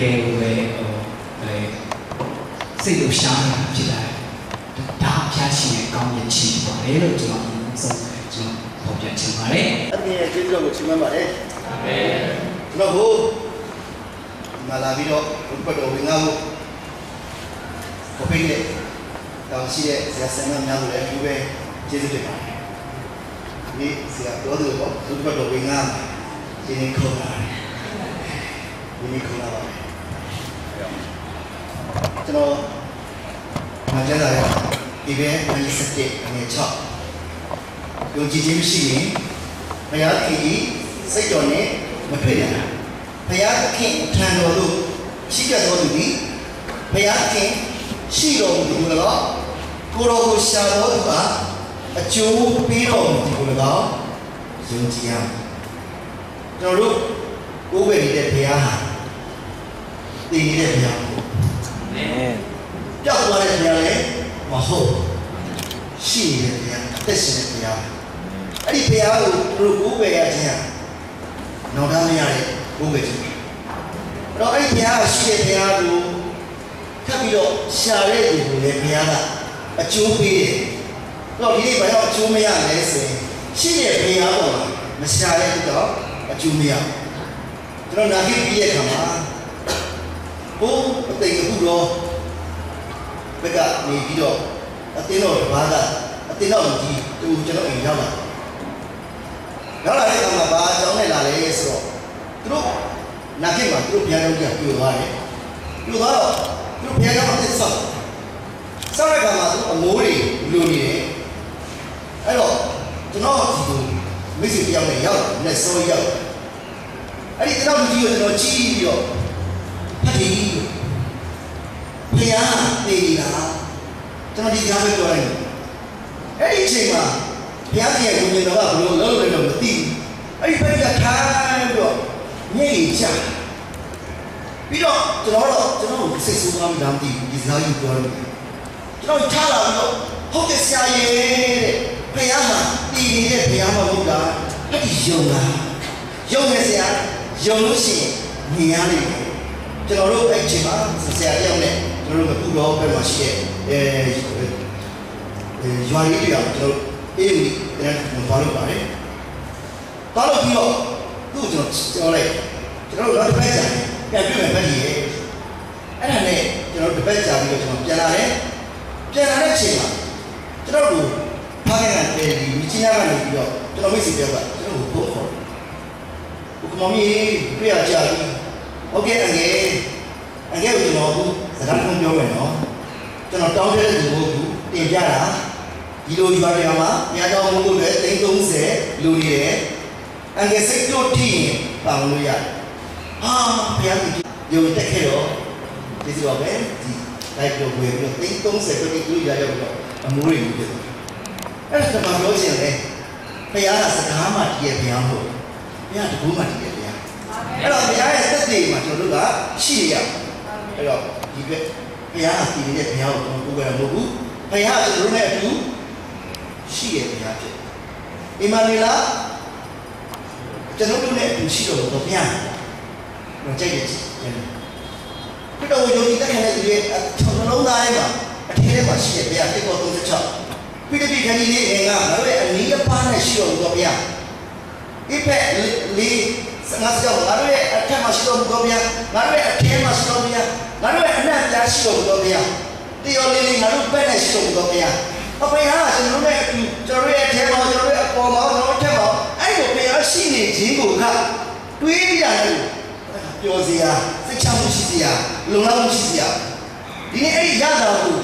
ကယ်ကိုပဲစိတ်လိုရှားနေတာဖြစ်လာဒါဖျားရှင်ရဲ့ကောင်းတဲ့ချီးပါတယ်လို့ကျွန်တော်ဆုံးကျွန်တော်ပေါ်ပြချင်ပါတယ်အပြင်ရဲ့ကျေးဇူးတော်ကိုချီးမွမ်းပါတယ်အာမင်ကျွန်တော်ဟိုမလာပြီးတော့ဘုရားတော်ဝင်ငါ့ကိုဘုဖိတ်နဲ့တောင်းရှိတဲ့ဆရာဆရာမများကိုလည်းဒီပဲကျေးဇူးတင်ပါတယ်ဒီဆရာတော်သူပေါ့ဘုရားတော်ဝင်ငါ့ဒီနေ့ခေါ်လာတယ်ဒီနေ့ခေါ်လာပါတယ်ကျွန်တော်မကြမ်းလာရဒီပဲ27အနေ6ယုံကြည်ခြင်းရှိရင်ဘုရားသခင်ကြီးစိတ်တော်နဲ့မတွေ့ရတာဘုရားသခင်ထံတော်သို့ရှိကြတော်သူသည်ဘုရားသခင်ရှိတော်မူသည်ကို၎င်းကိုယ်တော်ကိုရှာတော်သူဟာအကျိုးပေးတော်မူသည်ကို၎င်းယုံကြည်ရမယ်ကျွန်တော်တို့ကိုယ်ဝယ်နေတဲ့ဘုရားဟာတည်နေတဲ့ဘုရားဟုတ်ပြောက်သွားတဲ့ဘုရားလည်းမဟုတ်ရှိနေတဲ့ဘုရားအသက်ရှင်တဲ့ဘုရားအဲ့ဒီဘုရားကိုတို့ကိုယ်ဝယ်ရခြင်းဟာနောက်သားမရတဲ့ကိုယ်ဝယ်ခြင်းအဲ့တော့အဲ့ဒီဘုရားရှိတဲ့ဘုရားကိုထပ်ပြီးတော့ရှာတဲ့သူကိုလည်းဘုရားကအကျိုးပေးတယ်တော့ဒီနေ့ဘာကြောင့်အကျိုးမရလဲဆိုရင်ရှိတဲ့ဘုရားပေါ်မှာမရှာတဲ့သူတော့အကျိုးမရကျွန်တော်နာကြည့်ပြီးတဲ့အခါမှာဘုအသိအခုတော့ဘက်ကနေပြီးတော့အတင်းတော်ဘာသာအတင်းတော်ကြီးသူကျွန်တော်အိမ်ရောက်လာတဲ့အခါမှာဘာအကြောင်းနဲ့လာလဲဆိုတော့သူတို့နာကြည့်မှာသူတို့ဘုရားတော်ကြီးပြိုသွားတယ်ပြိုသွားတော့သူတို့ဘုရားတော်အသက်ဆောက်တဲ့အခါမှာသူအမိုးတွေလူနေတယ်အဲ့တော့ကျွန်တော်ဒီကိုမိတ်ဆွေတယောက်နဲ့ရောက်လက်စောရောက်အဲ့ဒီတောင်ကြီးကိုကျွန်တော်ကြည့်ပြီးတော့ဖတ်ပြီးဘုရားတည်နေတာကျွန်တော်ဒီကြားပဲပြောလိုက်အဲ့ဒီအချိန်မှာဘုရားရဲ့ကိုယ်တော်ကဘယ်လိုလုပ်လဲတော့မသိဘူးအဲ့ဒီဘက်ကထိုင်ပြီးတော့ညိတ်ချပြီးတော့ကျွန်တော်စိတ်ဆိုးသွားမှမသိဘူးဒီစားယူပြောလို့ကျွန်တော်ထားလာပြီးတော့ဟုတ်တယ်ဆရာရဲ့တဲ့ဘုရားမှာတည်နေတဲ့ဘုရားမဟုတ်တာအဲ့ဒီယုံလားယုံနေဆရာယုံလို့ရှိရင်မြင်ရလိမ့်မယ်ကျွန်တော်တို့အဲ့ချိန်မှာဆရာတယောက်နဲ့ကျွန်တော်တို့ကပူတော်ဘက်မှာရှိတဲ့ရွာလေးတွေကျွန်တော်အေးပြီးတဲ့ဘာလို့ပါလဲဘာလို့ပြီးတော့သူ့ကျွန်တော်လိုက်ကျွန်တော်တို့တစ်ပတ်ကြာပြန်ပြမယ်ဗတ်ကြီးရဲ့အဲ့ဒါနဲ့ကျွန်တော်တစ်ပတ်ကြာပြီးတော့ကျွန်တော်ပြန်လာတယ်ပြန်လာတဲ့အချိန်မှာကျွန်တော်တို့ဖားခဲ့တဲ့ဒီမြချင်းရကနေပြီးတော့ကျွန်တော်မိတ်ဆွေပြောတာကျွန်တော်ကိုဘုခေါ်ဘုကမောင်ကြီးတွေ့ရကြပြီဟုတ်ကဲ့အငယ်ကိုကျွန်တော်အခုစကားထုံးပြောမယ်နော်ကျွန်တော်တောင်းတဲ့လူကိုတင်ပြတာဒီလိုရွာတွေမှာညာတော်မလို့လည်း330လူနေတယ်အငယ်စိတ်တို့ထိရင်ပေါင်လို့ရတယ်ဟာဘုရားကြီးယုံတက်ခဲ့တော့ဒီလိုပဲဒီလိုက်တော့ဝယ်ပြီး330ပြည့်လူရရောက်တော့အမိုးတွေယူတယ်အဲ့ဒါမှပြောချင်တယ်ဘုရားကစကားမှတည်ရဘုရားမဟုတ်ဘုရားတကူမှတည်ရဘုရားအဲ့တော့ဘုရားရဲ့သက်သေမှာကျွန်တော်တို့ကရှိရအဲ့တော့ဒီဘက်ဘုရားကတည်နေတဲ့ဘုရားကိုကျွန်တော်ကိုယ်ကမဟုတ်ဘူးဘုရားကကျွန်တော်တို့နဲ့အတူရှိရဘုရားဖြစ်အီမာနီလာကျွန်တော်တို့နဲ့အတူရှိတော့ဘုရားတော့ကြိုက်တယ်ပြတော့ယုံကြည်တဲ့ခံတဲ့သူရဲ့နှလုံးသားထဲမှာအထင်းထဲမှာရှိတဲ့ဘုရားတိတ်ပေါ်36ပြည်ပြည်ခဏလေးငါတို့ရဲ့အနည်းအပါးနဲ့ရှိတော်မူသောဘုရားဒီဖက်လေးငါကြောင့်ငါတို့ရဲ့အထက်မှာရှိတော်မူသောဘုရားငါတို့ရဲ့အထင်းမှာရှိတော်မူသောဘုရားငါတို့ရဲ့အနက်ပြားရှိတော်မူသောဘုရားတရားလေးငါတို့ဘက်နဲ့ရှိတော်မူသောဘုရားအဖေဟာကျွန်တော်တို့ရဲ့အတူကျွန်တော်ရဲ့အထက်မှာကျွန်တော်ရဲ့အပေါ်မှာကျွန်တော်ထက်မှာအဲ့လိုဘုရားရှိနေခြင်းကိုကတွေးရတယ်ပျော်စရာစိတ်ချမှုရှိစရာလုံလောက်မှုရှိစရာဒီနေ့အဲ့ဒီရတာကို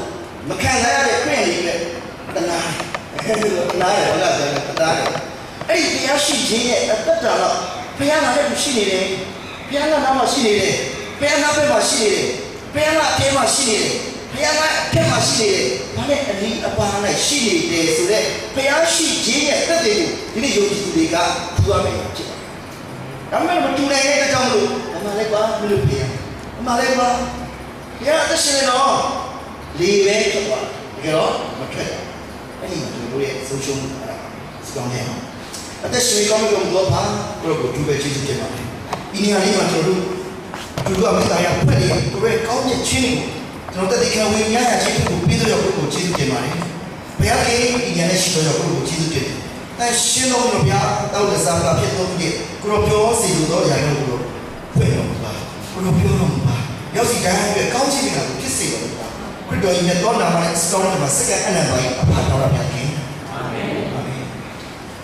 မခံနိုင်ရတဲ့ခွင့်လေးနဲ့တနာအဲ့ဒီလိုတနာရဘာလဲတနာရအဲ့ဒီတရားရှိခြင်းရဲ့အတ္တတော့ဘုရားကလည်းရှိနေတယ်ဘုရားကနားမှာရှိနေတယ်ဘုရားနားဘက်မှာရှိနေတယ်ဘုရားကအထဲမှာရှိနေတယ်ဘုရားကအထက်မှာရှိနေတယ်ဘာလဲအလီအပါနဲ့ရှိနေတယ်ဆိုတော့ဘုရားရှိခြင်းရဲ့အတ္တတွေကိုဒီနေ့ယုံကြည်သူတွေကထူရမယ်ဖြစ်ပါတယ်ဒါမှမဟုတ်မထူနိုင်တဲ့အကြောင်းလို့အမှန်လည်းပါမလို့ပြရအမှန်လည်းပါဘုရားအသက်ရှင်တော့လေပဲဖြစ်သွားတယ်ဒါတော့မထွက်အဲ့ဒီမှာကျွန်တော်ရဲ့ဆုံးရှုံးမှုအဲ့ဒါစကောင်းတယ်အသက်ရှင်ကောင်းကောင်းတော့ပါဘုရားကိုဒီပဲကျေးဇူးတင်ပါတယ်ဒီနေရာလေးမှာကျွန်တော်တို့ သူကမိသားရဖက်နေကိုယ်ကောင်းမြတ်ချင်းကိုကျွန်တော်တက်တဲ့ဝိညာဉ်ချင်းကိုပြီးတော့ကိုကျေးဇူးတင်ပါတယ်ဘုရားခင်ဒီညနေရှိတော့ကိုကျေးဇူးတင်တယ်ရှင်တော်ဘုရားတောက်တဲ့စာကဖြစ်တော့ဒီကိုရောပြောစီလို့တော့ရတော့ကိုဖွင့်တော့ပါကိုရောပြောတော့ပါရောက်စီတိုင်းပဲကောင်းချင်တာကိုဖြစ်စေတော့ပါခရစ်တော်ရဲ့တော်နာမနဲ့စောင်းတယ်မှာစက္ကအနန္တပိုင်းအဖတော်ရပါခင်အာမင်အာမင်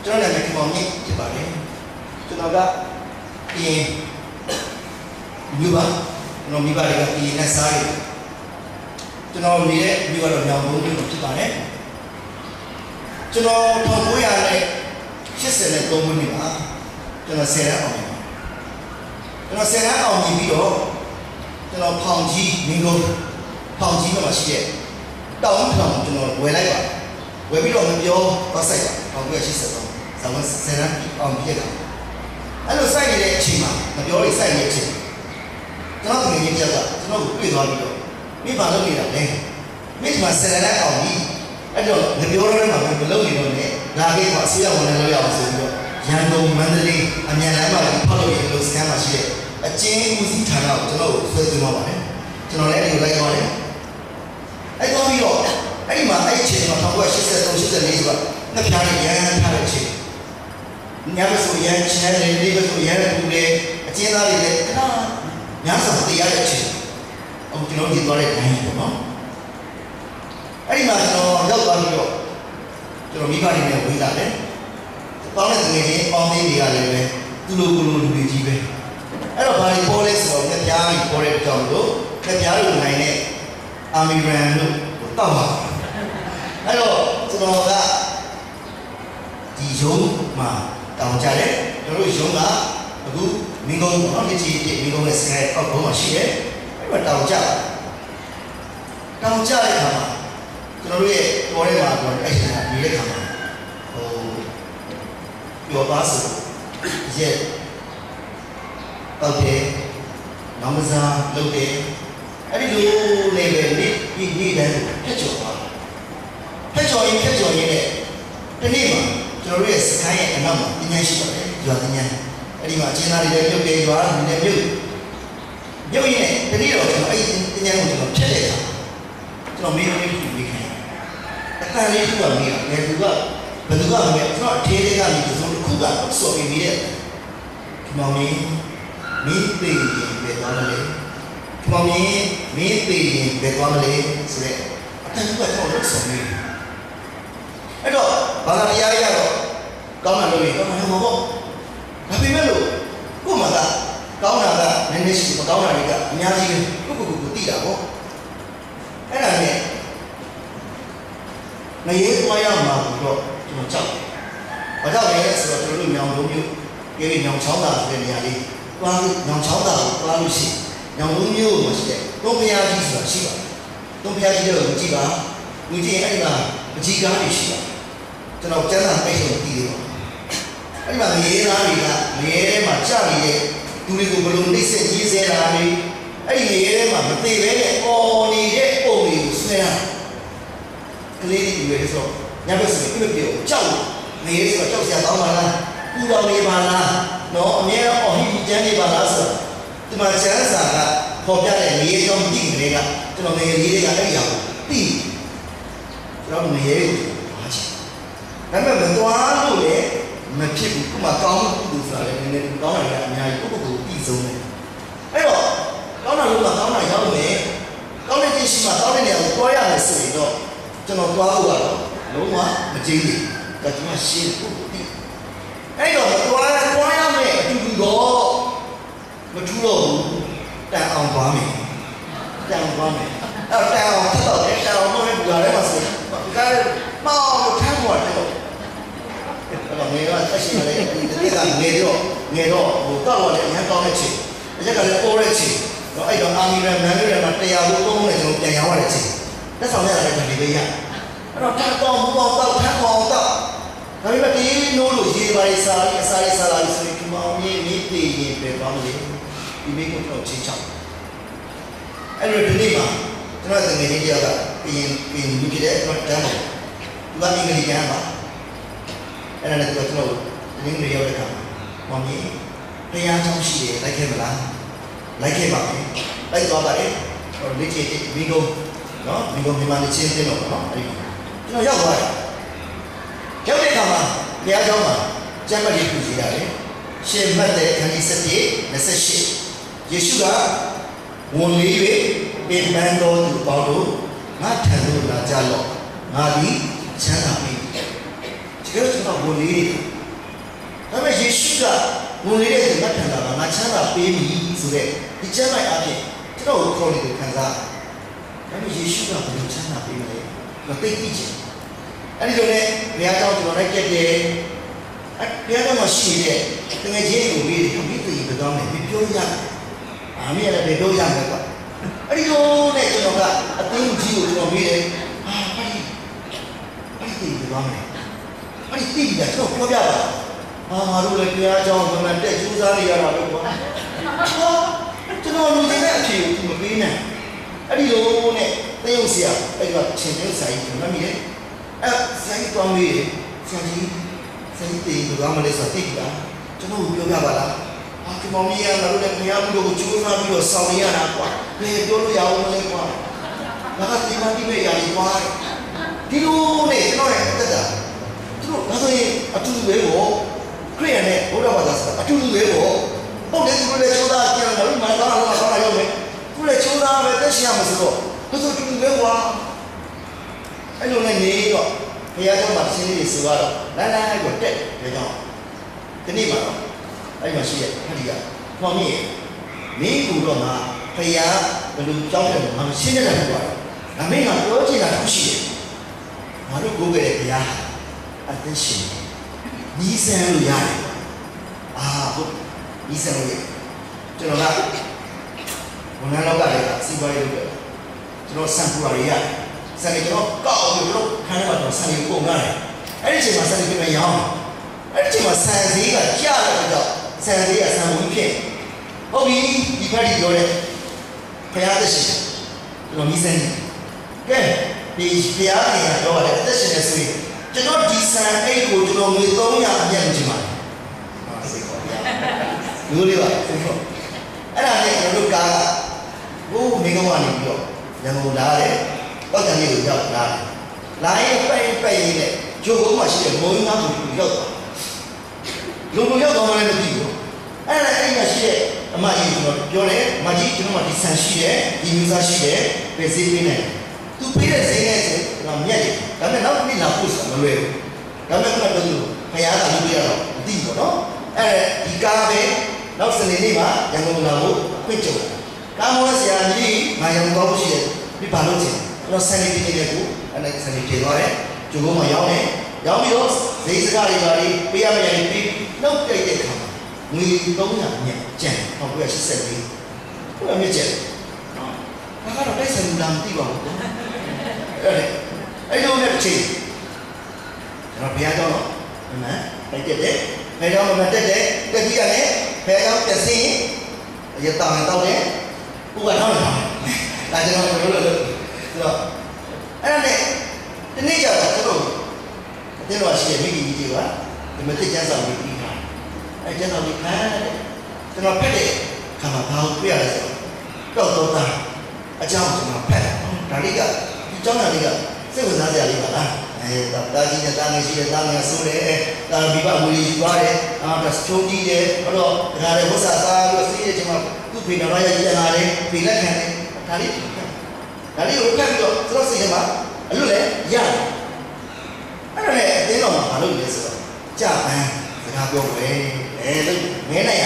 ကျွန်တော်လည်းဒီမောင်ကြီးဖြစ်ပါတယ်ကျွန်တော်ကဒီမြို့ပါကျွန်တော်မိဘတွေကဒီနဲ့စားရတယ်ကျွန်တော်နေတဲ့မြို့ကတော့ညောင်ဘုံမြို့ဖြစ်ပါတယ်ကျွန်တော်1983ခုနှစ်မှာကျွန်တော်10ရအောင်ကျွန်တော်10ရအောင်ပြီးတော့ကျွန်တော်ဖောင်ကြီးမင်းကုန်းဖောင်ကြီးမှာရှိတဲ့တောင်းထောင်ကျွန်တော်ဝယ်လိုက်ပါဝယ်ပြီးတော့မပြောသွားဆိုင်ပါ1983ဇာတ်10ရအောင်ပြည့်တာအဲ့လိုစိုက်နေတဲ့အချိန်မှာမပြောလို့စိုက်နေတဲ့အချိန်ကျွန်တော်ငယ်ငယ်ကျတော့ကျွန်တော်ကိုတွေ့သွားပြီးတော့မိဘလုပ်နေတာလေမိမဆယ်ရက်အောင်ပြီအဲ့တော့ငပြောရဲမှာမလုပ်နေတော့နဲ့လာခဲ့မှာဆေးရဝင်လို့ရအောင်ဆိုပြီးတော့ရန်ကုန်မန္တလေးအမြန်လမ်းမှာဖောက်လို့ရလို့စကန်မှာရှိတဲ့အကျဉ်းဦးစီးဌာနကိုကျွန်တော်ဆွဲသွင်းသွားပါတယ်ကျွန်တော်လည်းအဲ့ဒီလိုက်သွားတယ်အဲ့တော့ပြီးတော့အဲ့ဒီမှာအဲ့ဒီချိန်မှာ1983 84ဆိုတာနှစ်ဖြားနဲ့ရန်ထားတဲ့အချိန်ညဘက်ဆိုရန်ချမ်းတယ်နေ့ဘက်ဆိုရန်ပူတယ်အကျဉ်းသားတွေလည်းခဏညစာတရားတဲ့အချိန်အခုကျွန်တော်ဒီသွားတဲ့ဒိုင်းပေါ့နော်အဲ့ဒီမှာကျွန်တော်ရောက်သွားပြီးတော့ကျွန်တော်မိဘတွေနဲ့ဝေးလာတယ်။ပေါင်းတဲ့ငွေချင်းပေါင်းသေးတွေကလည်းပဲသူလိုကိုလိုလူတွေကြီးပဲ။အဲ့တော့ဘာတွေပေါ်လဲဆိုတော့လက်ပြားကြီးပေါ်တဲ့အကြောင်းလို့လက်ပြားလိုနိုင်တဲ့အာမီရန်လို့တောက်ပါ။အဲ့တော့ကျွန်တော်ကဒီရုံးမှာတောင်းကြတယ်။ကျွန်တော်ရုံးကအခုမင်းကုန်းပေါ့နော်ဒီကြီးမင်းကုန်းရဲ့စကဲအောက်ဘုံမှာရှိတယ်။အဲ့တော့တောင်းကြတဲ့အခါမှာကျွန်တော်ရဲ့ပေါ်ထဲမှာတော့အဲ့ဒီနေတဲ့ခါမှာပြောပါစို့ရဲ့တောက်တယ်နမဇာလုပ်တယ်အဲ့ဒီလိုနေပဲနေ့တိုင်းဖက်ကျော်သွားဖက်ကျော်ရင်နဲ့ဒီနေ့မှာကျွန်တော်ရဲ့စကိုင်းရဲ့အနောက်မှာပညာရှိပါတယ်ရွာပညာအဲ့ဒီမှာအချင်းသားတွေလည်းပြုတ်တယ်ရွာတွေလည်းပြုတ်ရင်ဒီနေ့တော့ကျွန်တော်အဲ့ဒီပညာကိုကျွန်တော်ဖြတ်တဲ့အခါကျွန်တော်မေးခိုင်းအတန်လေးကမေးတယ်သူကဘယ်သူကမေးကျွန်တော်အထေးလေးကနေဒီဆုံးတစ်ခုကဆော်ပြီးမိတဲ့ဒီမောင်ကြီးမင်းသိရင်ဘယ်သွားမလဲဒီမောင်ကြီးမင်းသိရင်ဘယ်သွားမလဲဆိုတဲ့အတန်ကကျွန်တော်လို့ဆော်ပြီးအဲ့တော့ဘာသာတရားရတော့ကောင်းတာလို့ကောင်းတာပေါ့ဒါပေမဲ့လို့ကို့မှာကကောင်းတာကနည်းနည်းရှိမကောင်းတာတွေကအများကြီးပဲကိုသိတာပေါ့အဲ့ဒါနဲ့မရေးသွားရမှာတော့ကျွန်တော်ကြောက်ဘာကြောင့်လဲဆိုတော့ကျွန်တော်တို့ညောင်လုံးမျိုးပြေးညောင်ချောင်းတာဆိုတဲ့နေရာလေးသွားလို့ညောင်ချောင်းတာကိုသွားလို့ရှိညောင်လုံးမျိုးကိုရှိတယ်တုံးဖျားကြီးဆိုတာရှိပါတယ်တုံးဖျားကြီးတော့ကြည့်ပါလူကြီးအဲ့ဒီမှာအကြီးကားတွေရှိတယ်ကျွန်တော်ကျန်းစာပိတ်ဆုံးတည်တယ်အဲ့ဒီမှာမရေးသားတွေကမရေးထဲမှာကြာနေတဲ့သူတွေကိုဘယ်လိုနှိမ့်ဆက်ကြီးစဲတာလဲအဲ့ဒီမရေးထဲမှာမသိပဲနဲ့အော်နေတဲ့ပုံတွေကိုဆွဲရကလေးတွေရွေးဆိုညဘက်ဆိုပြည့်ကြောက်နေရဆိုကြောက်စရာကောင်းပါလားပူတော်နေပါလားနော်အမြဲတော့ဟိကျန်းနေပါလားဆိုဒီမှာကျန်းစာကပေါ်ပြတဲ့နေရကြောင်းကြည့်နေကကျွန်တော်ငယ်လေးတွေကအဲ့ဒီအောင်ပြီးကျွန်တော်ငယ်လေးကိုအားချင်ဒါပေမဲ့မသွားလို့လေမဖြစ်ဘူးခုမှကောင်းမှုဆိုတာလည်းနည်းနည်းကောင်းတာလည်းအများကြီးပုဂ္ဂိုလ်ကိုပြီးဆုံးတယ်အဲ့တော့ကောင်းတာလို့ကောင်းတာရောက်မယ်ကောင်းတဲ့ကိစ္စမှာကောင်းတဲ့နေရာကိုတွားရမယ်ဆိုရင်တော့ကျွန်တော်တွားဖို့ကတော့လုံးဝမကြိမ်းဘူးဒါကျွန်တော်ရှင်းဖို့ဒီအဲ့တော့တွားရမယ်အတူတူတော့မထူးတော့ဘူးတန်အောင်သွားမယ်အဲ့တန်အောင်ထပ်တော့တန်အောင်တော့ဘူးရတယ်မှာဆိုဒါမောင်ထမ်းပေါ်တယ်အဲ့တော့ငယ်ကအရှိမလေးဒီကငယ်တော့ဟိုတောက်ရတယ်အများကောင်းတဲ့ချိန်အချက်ကလည်းပေါ်တဲ့ချိန်တော့အဲ့တော့အာမီရန်မန်လေးတွေမှာ100ဘူးသုံးနဲ့ကျွန်တော်ပြန်ရောက်ရတဲ့ချိန်လက်ဆောင်ရတာလည်းဒီလေးရအဲ့တော့ထပ်တော့ဘူးတော့တောက်ထပ်အောင်တောက်ဒါပေမဲ့ဒီနိုးလို့ရေးပါရေးစားရေးဆိုရင်ဒီမောင်ကြီးမိသေးရင်ပဲပါမလို့ဒီမိကိုတော့ချင်းချောက်အဲ့တော့ဒီနေ့မှာကျွန်တော်ငယ်လေးတယောက်ကပြင်လူဖြစ်တဲ့တော့တန်းတယ်သူကအင်္ဂလိပ်ကျမ်းပါအဲ့ဒါနဲ့ကျွန်တော်ဒီနေ့ရောက်တဲ့အခါမောင်ကြီးတရားချောင်းရှိတယ်လိုက်ခဲ့မလား လိုက်ခဲ့ပါမယ်လိုက်သွားပါတယ်လေ့ကျင့်မိကုန်းနော်မိကုန်းမြန်မာနေချင်းတင်းတော့နော်အဲ့ဒီကျွန်တော်ရောက်သွားတယ်ရောက်တဲ့အခါမှာဘုရားကျောင်းမှာကျမ်းပတ်ရေးပြုစီရတယ်ရှင်မှတ်တဲ့ခန်းကြီး7 28ယေရှုကဝန်လေး၍ပင်ပန်းတော်သူပေါင်းတို့ငါထံသို့လာကြလော့ငါသည်ချမ်းသာပြီဒီလိုကျွန်တော်ဝန်လေးဒါပေမဲ့ယေရှုကဝန်လေးတဲ့ငါထံလာငါချမ်းသာပေးပြီဆိုတဲ့ဒီကျမ်းပိုင်းအပြင်ကျွန်တော်ကိုခေါ်နေတဲ့ခံစားဒါပေမဲ့ယေရှုကဘယ်လိုချမ်းသာပေးမလဲမသိသိချင်အဲ့ဒီလိုနဲ့ဘုရားကျောင်းကျွန်တော်လိုက်ကြည့်ဘုရားကျောင်းမှာရှိနေတဲ့တကယ်ချင်းကိုပြီးသူပြီးသူပြောင်းတယ်ပြောရတယ်အာမင်းလည်းပြောရမယ်ကွာအဲ့ဒီလိုနဲ့ကျွန်တော်ကအသိကြီးကိုကျွန်တော်မေးတယ်ဟာအဲ့ဒီပြောင်းတယ်အဲ့ဒီသိတယ်ကျွန်တော်ပြောပြပါငါတို့လည်းဘုရားကျောင်းမှာတက်ကျူးစားနေရတာလို့ကွာကျွန်တော်လူတွေနဲ့အဖြေကိုမပေးနိုင်အဲ့ဒီလိုနဲ့သင်ရုပ်ဆရာအဲ့ဒီကချင်းချင်းဆိုင်ကိုမမြင်အဲ့ဆိုင်တော်မေးဆရာကြီးဆိုင်တေးဘာမှလည်းစသိတာကျွန်တော်ပြောပြပါလားဒီမောင်ကြီးကငါတို့လည်းဘုရားမှုကိုကျိုးစားပြီးတော့ဆောင်ရတာကွာဘယ်ပြောလို့ရအောင်လဲကွာငါကဒီမှာဒီပဲရာကြီးကွာဒီလိုနဲ့ကျွန်တော်ရဲ့အသက်တာသူတို့ဒါဆိုရင်အတူတူပဲပေါ့ခရစ်ယာန်နဲ့ဘုရားဘာသာစအတူတူပဲပေါ့ဟုတ်တယ်သူတို့လည်းချိုးသားကြံတယ်လို့မှန်သားလို့ဆောင်းရောက်မယ်သူလည်းချိုးသားပဲတက်ရှိရမှာဆိုတော့သူတို့တူတူပဲကွာအဲ့လိုနဲ့နေတော့ဘုရားကျောင်းမှာရှင်းလေးဆိုတော့လမ်းလမ်းကိုတက်တယ်ကြောင့်ဒီနေ့မှာတော့အဲ့မှာရှိရဲ့ခတိကမောင်ကြီးမင်းကူတော့မှာဖယားဘယ်လိုကြောက်တယ်မရှင်းနေတာကွာဒါမင်းကပြောချင်တာတစ်ခုရှိတယ်ငါတို့ကိုးခဲ့တဲ့ဖယားအသက်ရှင်ညီးဆန်းလို့ရတယ်အာဟုတ်ညီးဆန်းလို့ရကျွန်တော်ကဝန်ထမ်းလောက်ကလည်းစီးပွားရေးလုပ်တယ်ကျွန်တော်စံပူရရစံနေကျွန်တော်ကောက်ပြီးတော့ခန်းထဲမှာတော့စံနေပုံရတယ်အဲ့ဒီအချိန်မှာစံနေပြန်ရောင်းအဲ့ဒီအချိန်မှာစံစည်းကကြားရတော့ဆန်လေးကဆန်ဝင်ဖြစ်ဟုတ်ပြီဒီဖက်ကြီးပြောတဲ့ဘုရားသက်ရှင်ကျွန်တော်မိစင်းကဲဒီဘုရားကြီးကတော့အသက်ရှင်နေဆိုရင်ကျွန်တော်ဒီဆန်အိတ်ကိုကျွန်တော်ငွေ300အမြတ်ချင်ပါတယ်ဟာစိတ်ခေါ်ရလူလေးပါစိတ်ခေါ်အဲ့ဒါနဲ့ကျွန်တော်တို့ကားဟိုမိကုန်းကနေပြီးတော့ရန်ကုန်လာတယ်ပေါ့ကန်လေးကိုရောက်လာတယ်လာရင်ပဲရင်းနဲ့ဂျိုကုန်းမှာရှိတဲ့မိုးငါးကိုရောက်သွားလူလူရောက်တော့လည်းမသိဘူးအဲ့ဒါအဲ့ဒီရှိတဲ့အမကြီးကျွန်တော်ပြောတယ်အမကြီးကျွန်တော်မှဒီဆန်ရှိတယ်ဒီမျိုးစားရှိတယ်ပဲဈေးပေးနေတယ်သူပေးတဲ့ဈေးနဲ့ဆိုတော့မြတ်တယ်ဒါပေမဲ့နောက်နေ့လာပို့စမလွယ်ဘူးဒါပေမဲ့ကတော့သူခရားကလုပ်ပြရတော့မသိဘူးနော်အဲ့ဒီကားပဲနောက်စနေနေ့မှာရန်ကုန်လာဖို့ခွင့်ကြုံကားမောဆရာကြီးငါရန်ကုန်သွားဖို့ရှိတယ်ဒီဘာလို့ချင်ကျွန်တော်ဆန်နေပြည်နေတဲ့ကိုအဲ့ဒါဆန်နေပြေသွားတယ်ကျိုးကုန်းမှာရောက်တယ်ရောက်ပြီးတော့ဈေးစကားတွေပါပြီးပေးရမယ့်ရင်ပြီးနောက်ကြိတ်တဲ့ခါမှာငွေ300မြတ်ကျန်1984ခုအမြတ်ကျန်ဘာကတော့တိုက်ဆိုင်လာမသိပါဘူးအဲ့လိုနဲ့တစ်ချိန်ကျွန်တော်ဘုရားကျောင်းတော့မှန်တိုက်တက်တယ်ဘုရားကျောင်းမှာတက်တယ်တက်ပြီးရတယ်ဘုရားကျောင်းပြစင်းရတောင်းတောင်းတယ်ဥပဒေတော့ဒါကျွန်တော်ပြောလို့ဆိုတော့အဲ့ဒါနဲ့ဒီနေ့ကျတော့ကျွန်တော်အတင်းတော်ရှိတဲ့မိကြီးကြီးကဒီမသိကျန်းဆောင်ပြီးပြီးတာအဲ့ကျန်းဆောင်ပြီးခါကျွန်တော်ဖက်တဲ့ခါမှာဘာလို့ပြရလဲဆိုတော့တော့တာအကြောင်းကျွန်တော်ဖက်ဒါလေးကဒီကျောင်းသားလေးကစိတ်ဝင်စားစရာလေးပါလားတာကြီးနဲ့တာငယ်ရှိတဲ့တာငယ်ဆိုးတယ်တာဘိပမူကြီးသွားတယ်ဒါစတိုးကြီးတယ်အဲ့တော့ဒါလည်းဝတ်စာစားလို့စီးရဲ့ချိန်မှာသူ့ဖေတော်ရရလာတယ်ဖေလက်ခံတယ်ဒါလေးကိုဖက်ပြီးတော့သူတို့စိတ်ထဲမှာအဲ့လိုလေရတယ်အဲ့ဒါနဲ့အတင်းတော်မှာမလုပ်ရဆိုတော့ကြာပန်းစကားပြောပဲလို့မဲလိုက်ရ